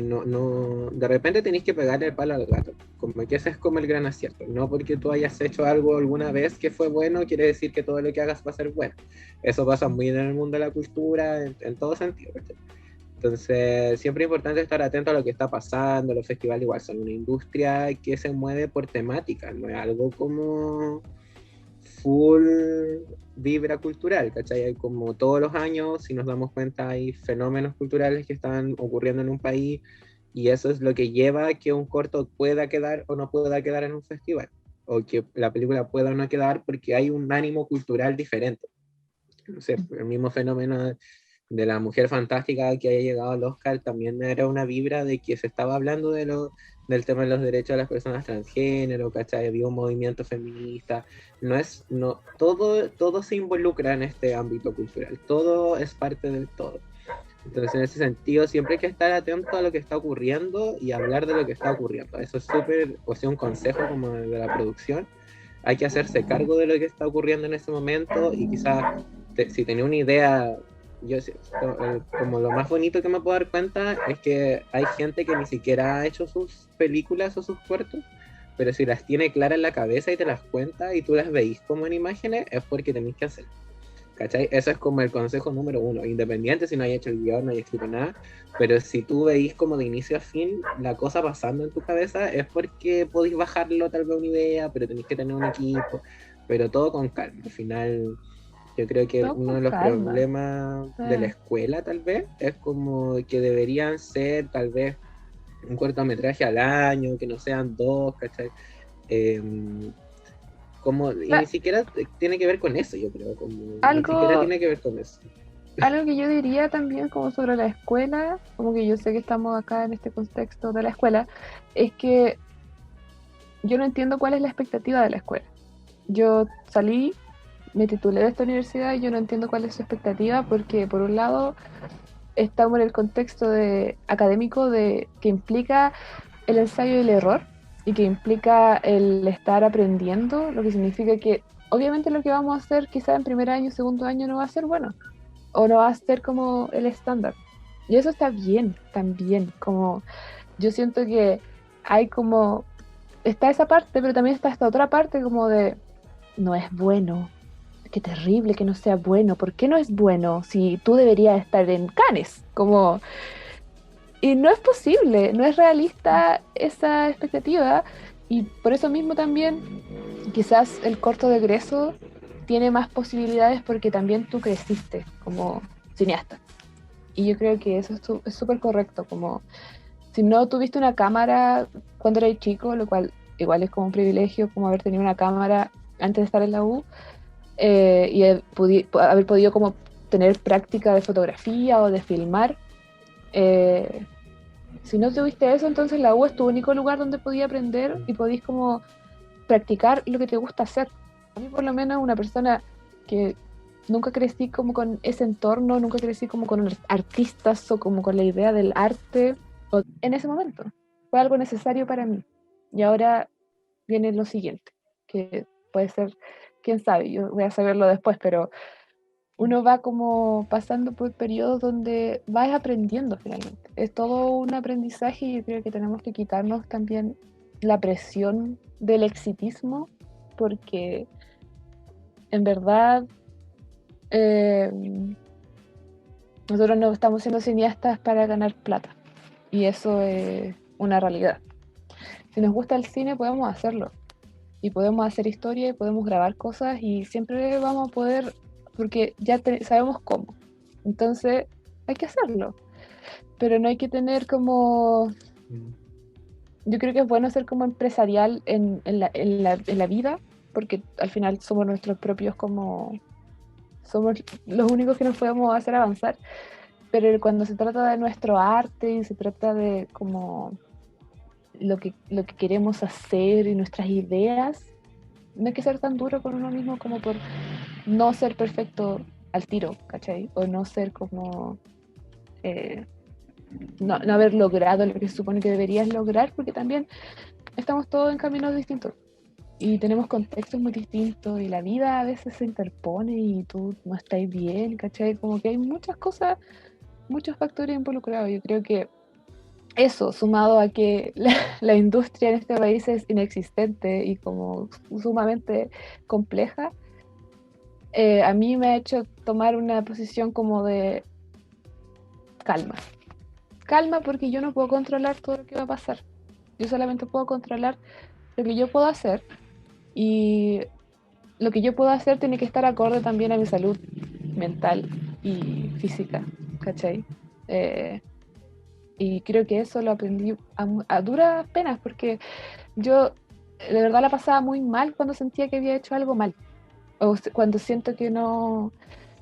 no, de repente tenéis que pegarle el palo al gato, como que ese es como el gran acierto, no porque tú hayas hecho algo alguna vez que fue bueno, quiere decir que todo lo que hagas va a ser bueno, eso pasa muy en el mundo de la cultura, en todo sentido, ¿verdad? Entonces siempre es importante estar atento a lo que está pasando, los festivales igual son una industria que se mueve por temática, no es algo como full vibra cultural, ¿cachai? Hay como todos los años, si nos damos cuenta, hay fenómenos culturales que están ocurriendo en un país y eso es lo que lleva a que un corto pueda quedar o no pueda quedar en un festival, o que la película pueda o no quedar porque hay un ánimo cultural diferente. No sé, el mismo fenómeno de la mujer fantástica que haya llegado al Oscar también era una vibra de que se estaba hablando del tema de los derechos de las personas transgénero, ¿cachai? Había un movimiento feminista. Todo se involucra en este ámbito cultural, todo es parte del todo. Entonces, en ese sentido, siempre hay que estar atento a lo que está ocurriendo y hablar de lo que está ocurriendo. Eso es súper, o sea, un consejo como de la producción. Hay que hacerse cargo de lo que está ocurriendo en ese momento y quizás, si tenía una idea, como lo más bonito que me puedo dar cuenta es que hay gente que ni siquiera ha hecho sus películas o sus cortos, pero si las tiene claras en la cabeza y te las cuenta y tú las veis como en imágenes, es porque tenéis que hacerlo. ¿Cachai? Eso es como el consejo número uno, independiente si no hay hecho el guión, no hay escrito nada, pero si tú veis como de inicio a fin la cosa pasando en tu cabeza, es porque podéis bajarlo tal vez una idea, pero tenéis que tener un equipo, pero todo con calma. Al final, yo creo que Todo uno con de los calma. problemas de la escuela tal vez, es como que deberían ser tal vez un cortometraje al año, que no sean dos, ¿cachai? Y ni siquiera tiene que ver con eso, yo creo, ni siquiera tiene que ver con eso. Algo que yo diría también como sobre la escuela, como que yo sé que estamos acá en este contexto de la escuela, es que yo no entiendo cuál es la expectativa de la escuela. Yo salí, me titulé de esta universidad y yo no entiendo cuál es su expectativa porque por un lado estamos en el contexto académico que implica el ensayo y el error y que implica el estar aprendiendo, lo que significa que obviamente lo que vamos a hacer quizá en primer año, segundo año no va a ser bueno o no va a ser como el estándar. Y eso está bien, también, como yo siento que hay como, está esa parte, pero también está esta otra parte como de, no es bueno, qué terrible que no sea bueno, ¿por qué no es bueno si tú deberías estar en Cannes? Como, y no es posible, no es realista esa expectativa y por eso mismo también quizás el corto de egreso tiene más posibilidades porque también tú creciste como cineasta. Y yo creo que eso es súper correcto, como si no tuviste una cámara cuando eras chico, lo cual igual es como un privilegio como haber tenido una cámara antes de estar en la U y haber podido como tener práctica de fotografía o de filmar. Si no tuviste eso, entonces la U es tu único lugar donde podías aprender y podías como practicar lo que te gusta hacer. A mí por lo menos una persona que nunca crecí como con ese entorno, nunca crecí como con artistas o como con la idea del arte en ese momento. Fue algo necesario para mí. Y ahora viene lo siguiente, que puede ser, quién sabe, yo voy a saberlo después, pero uno va como pasando por periodos donde vas aprendiendo finalmente. Es todo un aprendizaje y yo creo que tenemos que quitarnos también la presión del exitismo porque en verdad nosotros no estamos siendo cineastas para ganar plata y eso es una realidad. Si nos gusta el cine podemos hacerlo y podemos hacer historia y podemos grabar cosas y siempre vamos a poder porque ya sabemos cómo. Entonces hay que hacerlo. Pero no hay que tener como... Yo creo que es bueno ser como empresarial en la vida, porque al final somos nuestros propios como... Somos los únicos que nos podemos hacer avanzar. Pero cuando se trata de nuestro arte y se trata de como lo que queremos hacer y nuestras ideas, no hay que ser tan duro con uno mismo como por no ser perfecto al tiro, ¿cachai? O no ser como... no haber logrado lo que se supone que deberías lograr, porque también estamos todos en caminos distintos y tenemos contextos muy distintos y la vida a veces se interpone y tú no estás bien, ¿cachai? Como que hay muchas cosas, muchos factores involucrados. Yo creo que eso, sumado a que la industria en este país es inexistente y como sumamente compleja, a mí me ha hecho tomar una posición como de calma porque yo no puedo controlar todo lo que va a pasar. Yo solamente puedo controlar lo que yo puedo hacer y lo que yo puedo hacer tiene que estar acorde también a mi salud mental y física, ¿cachai? Y creo que eso lo aprendí a duras penas, porque yo de verdad la pasaba muy mal cuando sentía que había hecho algo mal, o cuando siento que no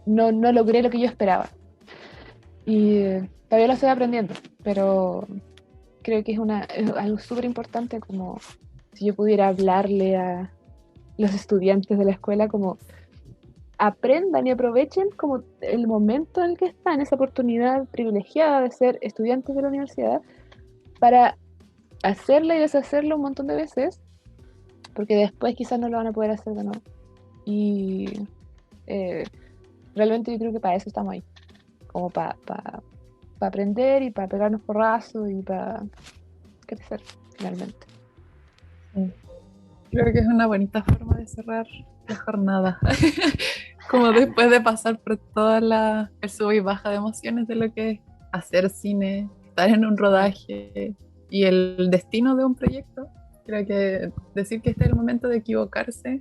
logré lo que yo esperaba. Y todavía lo estoy aprendiendo, pero creo que es algo súper importante, como si yo pudiera hablarle a los estudiantes de la escuela, como aprendan y aprovechen como el momento en el que están, esa oportunidad privilegiada de ser estudiantes de la universidad, para hacerla y deshacerla un montón de veces, porque después quizás no lo van a poder hacer de nuevo. Y realmente yo creo que para eso estamos ahí, como para aprender y para pegarnos porrazos y para crecer finalmente. Sí. Creo que es una bonita forma de cerrar la jornada. Como después de pasar por toda el sub y baja de emociones de lo que es hacer cine, estar en un rodaje y el destino de un proyecto. Creo que decir que este es el momento de equivocarse,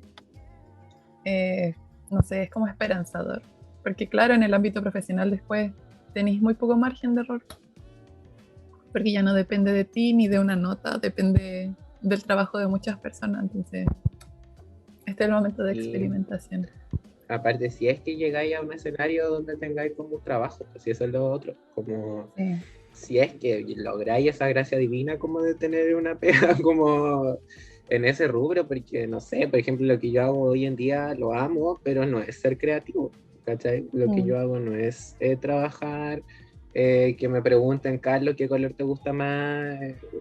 no sé, es como esperanzador. Porque claro, en el ámbito profesional después tenéis muy poco margen de error. Porque ya no depende de ti ni de una nota, depende del trabajo de muchas personas. Entonces, este es el momento de experimentación. Aparte, si es que llegáis a un escenario donde tengáis como un trabajo, pues si eso es lo otro, como si es que lográis esa gracia divina como de tener una pega como en ese rubro, porque no sé, por ejemplo, lo que yo hago hoy en día lo amo, pero no es ser creativo, ¿cachai? Lo que yo hago no es trabajar, que me pregunten, Carlos, ¿qué color te gusta más?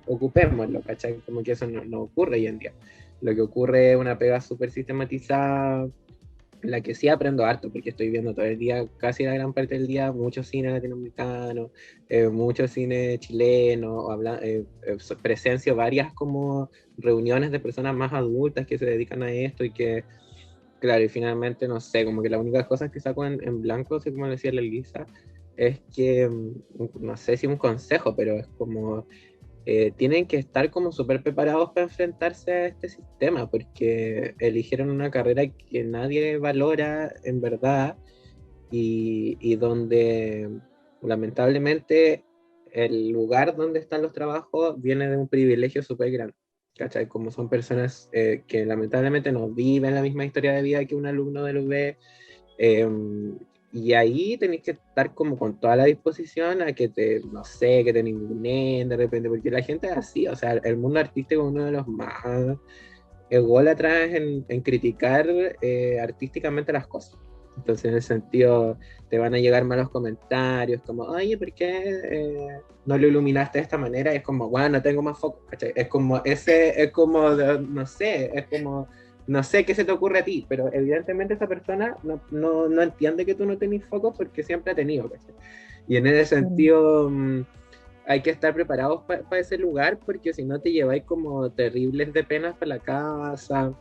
Ocupémoslo, ¿cachai? Como que eso no ocurre hoy en día. Lo que ocurre es una pega súper sistematizada, la que sí aprendo harto, porque estoy viendo todo el día, casi la gran parte del día, mucho cine latinoamericano, mucho cine chileno, presencio varias como reuniones de personas más adultas que se dedican a esto y que, claro, y finalmente, no sé, como que las únicas cosas que saco en blanco, así como decía la Elisa, es que, no sé si un consejo, pero es como tienen que estar como súper preparados para enfrentarse a este sistema, porque eligieron una carrera que nadie valora en verdad y donde lamentablemente el lugar donde están los trabajos viene de un privilegio súper grande, ¿cachai? Como son personas que lamentablemente no viven la misma historia de vida que un alumno del UB, y ahí tenéis que estar como con toda la disposición a que no sé, que te ninguneen de repente, porque la gente es así, o sea, el mundo artístico es uno de los más ególatras en criticar artísticamente las cosas. Entonces, en ese sentido, te van a llegar malos comentarios, como, oye, ¿por qué no lo iluminaste de esta manera? Y es como, bueno, no tengo más foco, ¿cachai? Es como, no sé, es como, no sé qué se te ocurre a ti, pero evidentemente esa persona no entiende que tú no tenés foco porque siempre ha tenido, ¿cachai? Y en ese sentido, hay que estar preparados para ese lugar, porque si no te lleváis como terribles de penas para la casa.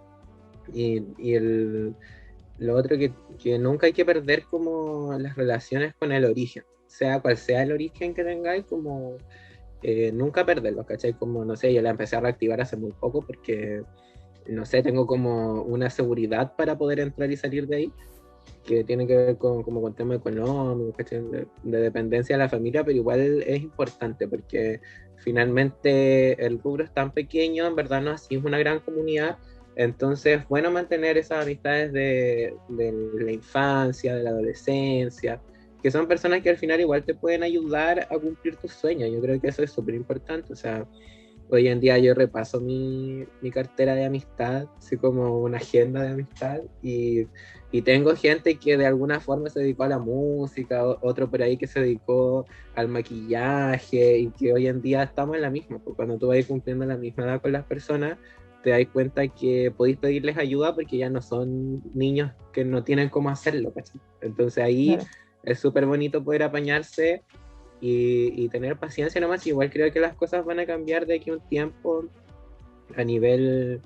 Lo otro que nunca hay que perder como las relaciones con el origen, sea cual sea el origen que tengáis, como nunca perderlo, ¿cachai? Como, no sé, yo la empecé a reactivar hace muy poco porque, no sé, tengo como una seguridad para poder entrar y salir de ahí, que tiene que ver como con tema económico, ¿cachai? De dependencia de la familia, pero igual es importante porque finalmente el rubro es tan pequeño, en verdad no así es una gran comunidad, entonces es bueno mantener esas amistades de la infancia, de la adolescencia, que son personas que al final igual te pueden ayudar a cumplir tus sueños. Yo creo que eso es súper importante, o sea, hoy en día yo repaso mi cartera de amistad, así como una agenda de amistad, y tengo gente que de alguna forma se dedicó a la música, otro por ahí que se dedicó al maquillaje, y que hoy en día estamos en la misma, porque cuando tú vas cumpliendo la misma edad con las personas, te das cuenta que podéis pedirles ayuda porque ya no son niños que no tienen cómo hacerlo, ¿cachai? Entonces ahí es súper bonito poder apañarse y tener paciencia nomás. Igual creo que las cosas van a cambiar de aquí a un tiempo. A nivel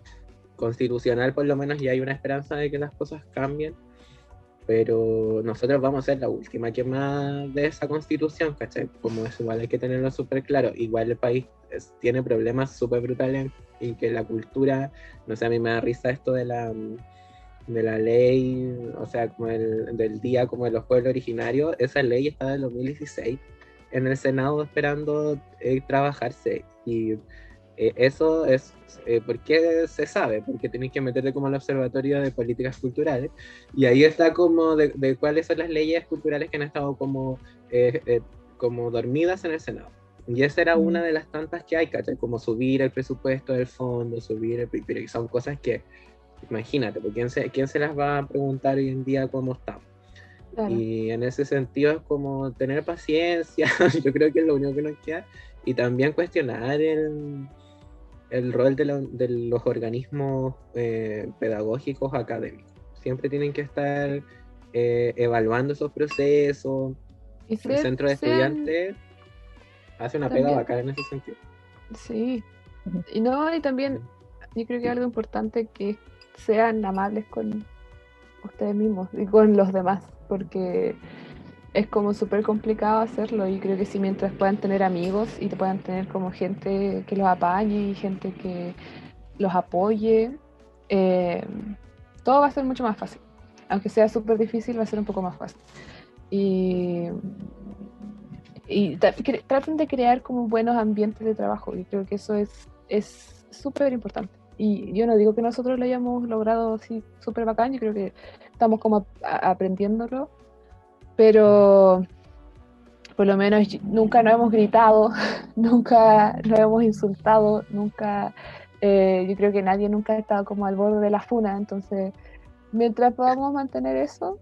constitucional por lo menos ya hay una esperanza de que las cosas cambien, pero nosotros vamos a ser la última que más de esa constitución, ¿cachai? Como eso igual hay que tenerlo súper claro. Igual el país tiene problemas súper brutales y que la cultura, no sé, a mí me da risa esto de de la ley, o sea, como del día como de los pueblos originarios, esa ley está del 2016 en el Senado esperando trabajarse. Y eso es porque se sabe, porque tenéis que meterte como al Observatorio de Políticas Culturales, y ahí está como de cuáles son las leyes culturales que han estado como dormidas en el Senado. Y esa era una de las tantas que hay, ¿cachai? Como subir el presupuesto del fondo, pero son cosas que, imagínate, porque ¿quién se las va a preguntar hoy en día cómo estamos? Claro. Y en ese sentido es como tener paciencia, yo creo que es lo único que nos queda, y también cuestionar el rol de los organismos pedagógicos académicos. Siempre tienen que estar evaluando esos procesos. Y El centro de estudiantes hace una pega también, bacana en ese sentido. sí. Y no, y también yo creo que algo importante que sean amables con ustedes mismos y con los demás, porque es como súper complicado hacerlo, y creo que si mientras puedan tener amigos y te puedan tener como gente que los apañe y gente que los apoye, todo va a ser mucho más fácil. Aunque sea súper difícil, va a ser un poco más fácil. Y traten de crear como buenos ambientes de trabajo. Y creo que eso es súper importante. Y yo no digo que nosotros lo hayamos logrado así súper bacán, yo creo que estamos como aprendiéndolo, pero por lo menos nunca nos hemos gritado, nunca nos hemos insultado, nunca, yo creo que nadie nunca ha estado como al borde de la funa, entonces mientras podamos mantener eso,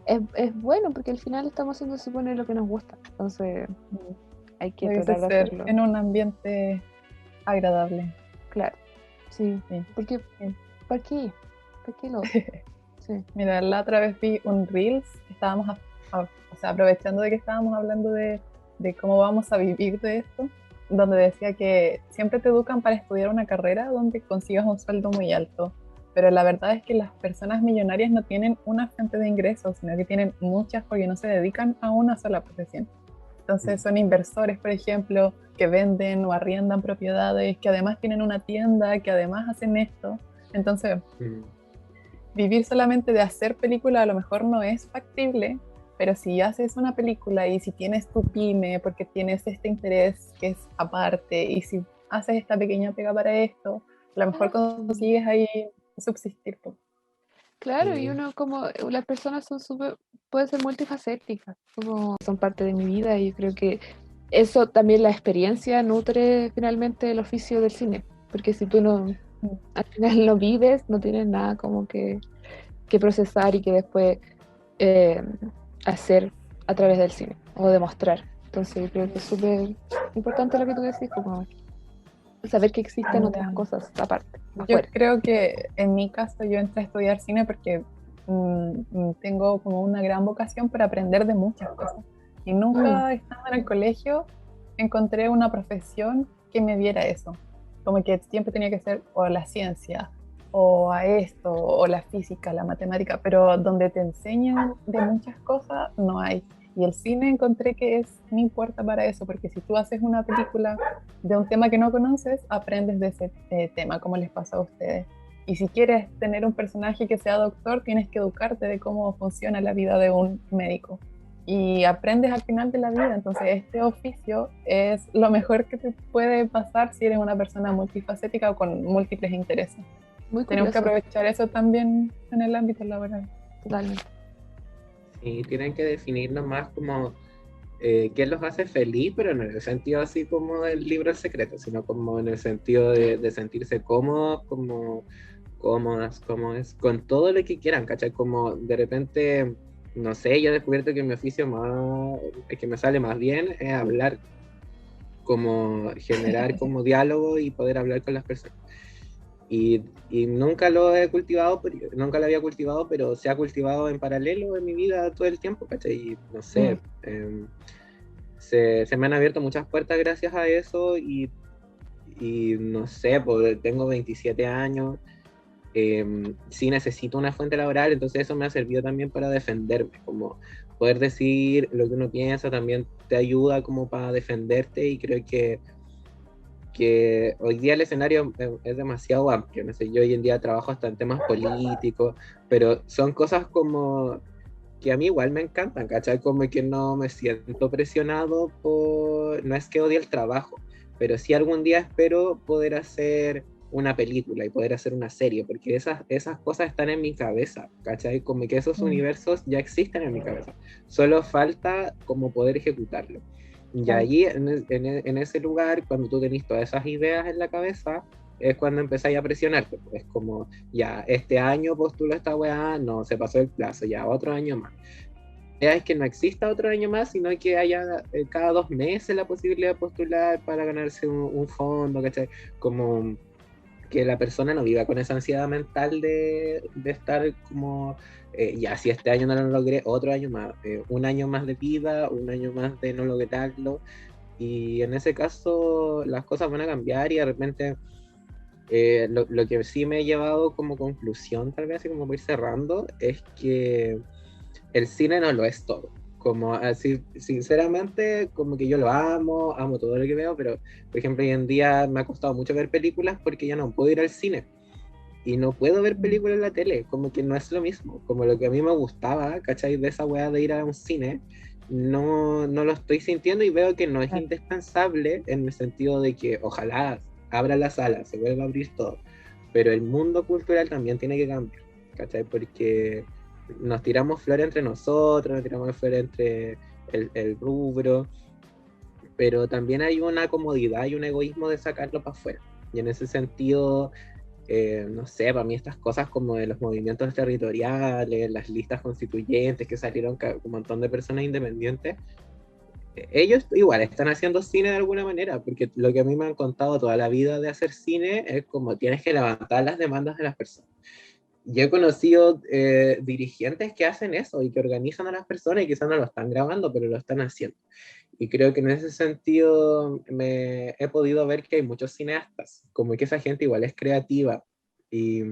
es bueno, porque al final estamos haciendo, se supone, lo que nos gusta, entonces hay que Debe tratar de ser hacerlo. en un ambiente agradable. Claro, sí, Sí. porque ¿para qué? ¿Para qué lo? Sí. Mira, la otra vez vi un Reels, estábamos o sea, aprovechando de que estábamos hablando de cómo vamos a vivir de esto, donde decía que siempre te educan para estudiar una carrera donde consigas un sueldo muy alto, pero la verdad es que las personas millonarias no tienen una fuente de ingresos, sino que tienen muchas porque no se dedican a una sola profesión. Entonces son inversores, por ejemplo, que venden o arriendan propiedades, que además tienen una tienda, que además hacen esto. Entonces, vivir solamente de hacer película a lo mejor no es factible, pero si haces una película y si tienes tu pyme porque tienes este interés que es aparte, y si haces esta pequeña pega para esto, a lo mejor consigues ahí subsistir. Claro, y uno como, las personas son súper, pueden ser multifacéticas, como son parte de mi vida, y creo que eso también, la experiencia nutre finalmente el oficio del cine, porque si tú no, al final no vives, no tienes nada como que procesar y que después hacer a través del cine o demostrar. Entonces yo creo que es súper importante lo que tú decís, como saber que existen otras cosas aparte. Yo Afuera. creo que en mi caso yo entré a estudiar cine porque tengo como una gran vocación para aprender de muchas cosas. Y nunca estando en el colegio encontré una profesión que me diera eso. Como que siempre tenía que ser o la ciencia, o a esto, o la física, la matemática, pero donde te enseñan de muchas cosas no hay. Y el cine encontré que es mi puerta para eso, porque si tú haces una película de un tema que no conoces, aprendes de ese tema, como les pasa a ustedes. Y si quieres tener un personaje que sea doctor, tienes que educarte de cómo funciona la vida de un médico. Y aprendes al final de la vida. Entonces este oficio es lo mejor que te puede pasar si eres una persona multifacética o con múltiples intereses. Muy Tenemos que curioso. aprovechar eso también en el ámbito laboral. Totalmente. Sí, tienen que definirlo más como qué los hace feliz, pero no en el sentido así como del libro El Secreto, sino como en el sentido de sentirse cómodos, como cómodas, cómodos, con todo lo que quieran, ¿cachai? Como de repente, no sé, yo he descubierto que mi oficio más, el que me sale más bien es hablar, como generar como diálogo y poder hablar con las personas. Y nunca lo he cultivado, nunca lo había cultivado, pero se ha cultivado en paralelo en mi vida todo el tiempo, ¿cachai? Y no sé, se me han abierto muchas puertas gracias a eso, y no sé, pues tengo 27 años, sí necesito una fuente laboral, entonces eso me ha servido también para defenderme, como poder decir lo que uno piensa también te ayuda como para defenderte, y creo que porque hoy día el escenario es demasiado amplio, no sé, yo hoy en día trabajo hasta en temas políticos, pero son cosas como que a mí igual me encantan, ¿cachai? Como que no me siento presionado por, no es que odie el trabajo, pero sí algún día espero poder hacer una película y poder hacer una serie, porque esas cosas están en mi cabeza, ¿cachai? Como que esos universos ya existen en mi cabeza, solo falta como poder ejecutarlo. Y allí, en ese lugar, cuando tú tenés todas esas ideas en la cabeza, es cuando empezáis a presionarte. Pues es como, ya, este año postulo esta weá, no, se pasó el plazo, ya, otro año más. La idea es que no exista otro año más, sino que haya cada 2 meses la posibilidad de postular para ganarse un fondo, ¿cachai? Como que la persona no viva con esa ansiedad mental de estar como, ya, si este año no lo logré, otro año más, un año más de vida, un año más de no lograrlo. Y en ese caso las cosas van a cambiar y de repente lo que sí me he llevado como conclusión, tal vez, así como voy cerrando, es que el cine no lo es todo. Como así, sinceramente, como que yo lo amo todo lo que veo, pero por ejemplo, hoy en día me ha costado mucho ver películas porque ya no puedo ir al cine y no puedo ver películas en la tele, como que no es lo mismo, como lo que a mí me gustaba, ¿cachai? De esa weá de ir a un cine, no lo estoy sintiendo y veo que no es indispensable en el sentido de que ojalá abra la sala, se vuelva a abrir todo, pero el mundo cultural también tiene que cambiar, ¿cachai? Porque nos tiramos flores entre nosotros, nos tiramos flores entre el rubro, pero también hay una comodidad y un egoísmo de sacarlo para afuera. Y en ese sentido, no sé, para mí estas cosas como de los movimientos territoriales, las listas constituyentes que salieron un montón de personas independientes, ellos igual están haciendo cine de alguna manera, porque lo que a mí me han contado toda la vida de hacer cine es como tienes que levantar las demandas de las personas. Yo he conocido dirigentes que hacen eso y que organizan a las personas y quizás no lo están grabando, pero lo están haciendo. Y creo que en ese sentido me he podido ver que hay muchos cineastas, como que esa gente igual es creativa y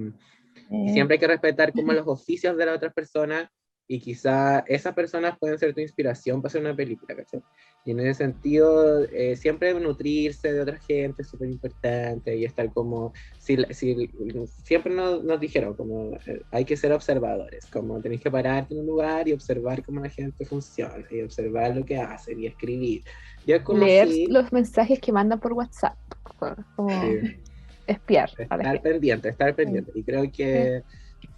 siempre hay que respetar como los oficios de las otras personas y quizá esas personas pueden ser tu inspiración para hacer una película, ¿cachai? Y en ese sentido, siempre nutrirse de otra gente es súper importante y estar como, siempre nos dijeron como hay que ser observadores, como tenéis que pararte en un lugar y observar cómo la gente funciona y observar lo que hacen y escribir. Yo como Leer si, los mensajes que mandan por WhatsApp, como espiar a la gente. estar pendiente. Y creo que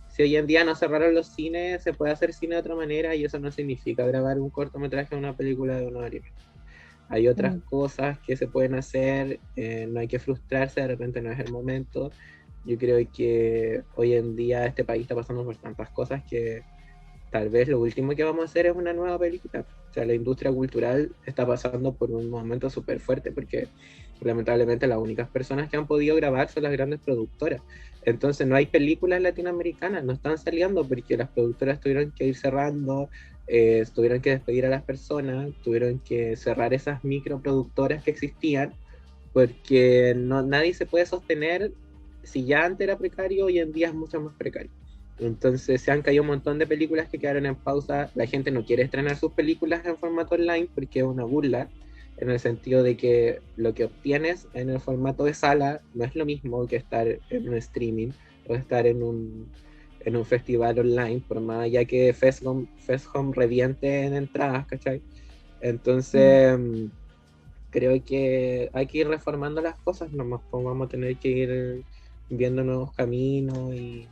si hoy en día no cerraron los cines, se puede hacer cine de otra manera y eso no significa grabar un cortometraje o una película de 1 hora y media. Hay otras cosas que se pueden hacer, no hay que frustrarse, de repente no es el momento. Yo creo que hoy en día este país está pasando por tantas cosas que tal vez lo último que vamos a hacer es una nueva película. O sea, la industria cultural está pasando por un momento súper fuerte porque lamentablemente las únicas personas que han podido grabar son las grandes productoras. Entonces no hay películas latinoamericanas, no están saliendo porque las productoras tuvieron que ir cerrando, tuvieron que despedir a las personas, tuvieron que cerrar esas microproductoras que existían porque nadie se puede sostener. Si ya antes era precario, hoy en día es mucho más precario. Entonces se han caído un montón de películas que quedaron en pausa. La gente no quiere estrenar sus películas en formato online porque es una burla, en el sentido de que lo que obtienes en el formato de sala no es lo mismo que estar en un streaming o estar en un festival online, por más allá que FestHome reviente en entradas, ¿cachai? Entonces creo que hay que ir reformando las cosas, nomás vamos a tener que ir viendo nuevos caminos y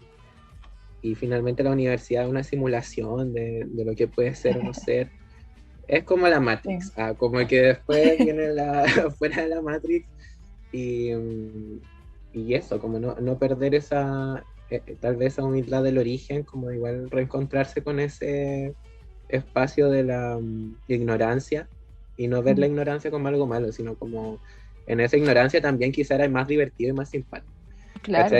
finalmente la universidad es una simulación de lo que puede ser o no ser. Es como la Matrix, como que después viene fuera de la Matrix y eso, como no perder esa, tal vez esa humildad del origen, como igual reencontrarse con ese espacio de la ignorancia y no ver la ignorancia como algo malo, sino como en esa ignorancia también quizá era más divertido y más simpático. Claro.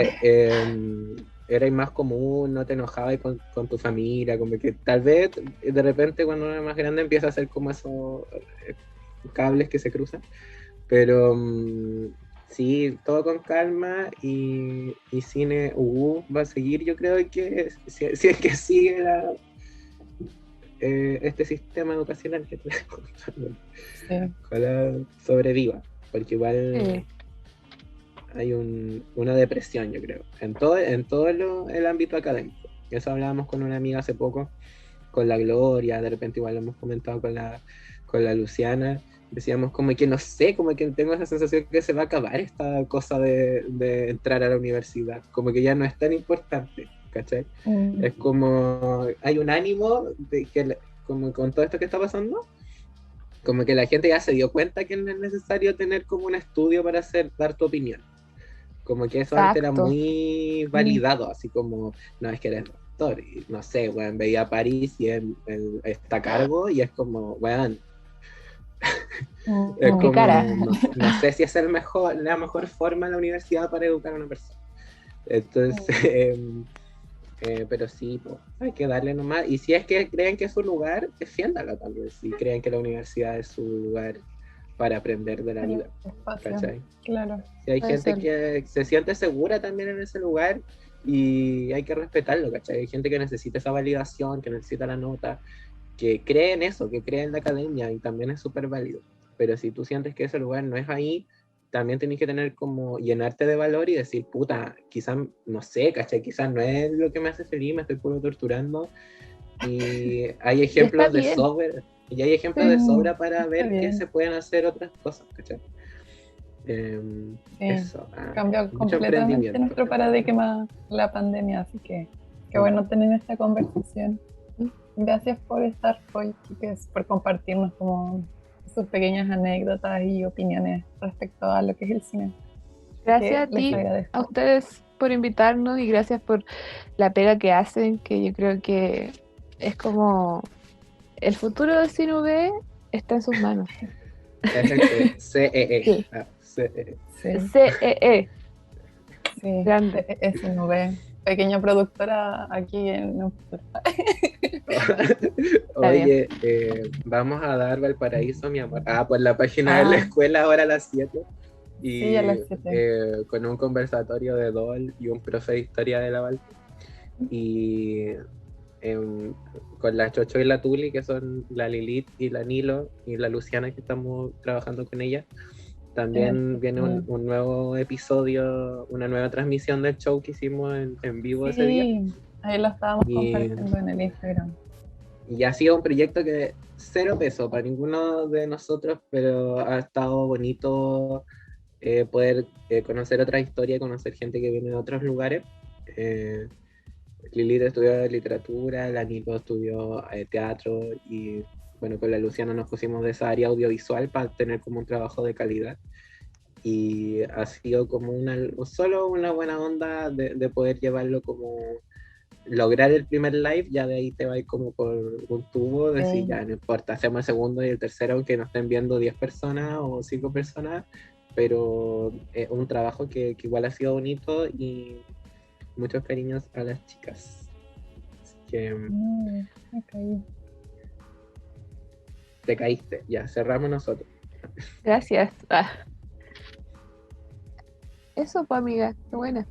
Era más común, no te enojabas con tu familia, como que tal vez de repente cuando uno es más grande empieza a hacer como esos cables que se cruzan, pero sí, todo con calma y cine va a seguir, yo creo que si es que sigue este sistema educacional que tenemos, ojalá sobreviva, porque igual una depresión, yo creo, en todo el ámbito académico. Eso hablábamos con una amiga hace poco, con la Gloria, de repente igual lo hemos comentado con la Luciana. Decíamos como que no sé, como que tengo esa sensación que se va a acabar esta cosa de entrar a la universidad, como que ya no es tan importante, ¿cachai? Es como, hay un ánimo de que, como con todo esto que está pasando, como que la gente ya se dio cuenta que no es necesario tener como un estudio para dar tu opinión. Como que eso antes era muy validado, así como, no, es que eres doctor, y no sé, weón, veía a París y él está a cargo, y es como, weón, es como, no sé si es la mejor forma en la universidad para educar a una persona. Entonces, pero sí, pues, hay que darle nomás. Y si es que creen que es su lugar, defiéndalo también. Si creen que la universidad es su lugar para aprender de la vida. ¿Cachai? Claro. Si hay gente que se siente segura también en ese lugar y hay que respetarlo, ¿cachai? Hay gente que necesita esa validación, que necesita la nota, que cree en eso, que cree en la academia y también es súper válido. Pero si tú sientes que ese lugar no es ahí, también tenés que tener como llenarte de valor y decir, puta, quizás, no sé, ¿cachai? Quizás no es lo que me hace feliz, me estoy puro torturando. Y hay ejemplos de sobra, y hay ejemplos de sobra para ver que se pueden hacer otras cosas, ¿cachai? Eso. Cambió completamente nuestro paradigma la pandemia, así que qué bueno tener esta conversación. Gracias por estar hoy, chicas, por compartirnos como sus pequeñas anécdotas y opiniones respecto a lo que es el cine. Gracias a ti, a ustedes por invitarnos y gracias por la pega que hacen, que yo creo que es como el futuro del cine V está en sus manos. Es el CEE. Sí. CEE. CEE. Sí, grande. SNV. Pequeña productora aquí en... Oye, vamos a dar Valparaíso, mi amor. Pues la página de la escuela ahora a las 7. Y sí, a las 7. con un conversatorio de Dol y un profe de historia de la Val. Y con la Chocho y la Tuli, que son la Lilith y la Nilo, y la Luciana, que estamos trabajando con ella. También viene un nuevo episodio, una nueva transmisión del show que hicimos en vivo ese día. Sí, ahí lo estábamos compartiendo en el Instagram. Y ha sido un proyecto que 0 pesos para ninguno de nosotros, pero ha estado bonito poder conocer otra historia, conocer gente que viene de otros lugares. Lilith estudió literatura, la Nico estudió teatro y bueno, con la Luciana nos pusimos de esa área audiovisual para tener como un trabajo de calidad. Y ha sido como solo una buena onda de poder llevarlo como lograr el primer live, ya de ahí te va a ir como por un tubo, decir ya no importa, hacemos el segundo y el tercero, aunque nos estén viendo 10 personas o 5 personas, pero es un trabajo que igual ha sido bonito y muchos cariños a las chicas. Así que me caí. Te caíste, ya cerramos nosotros. Gracias. Eso pues, amiga, qué buena.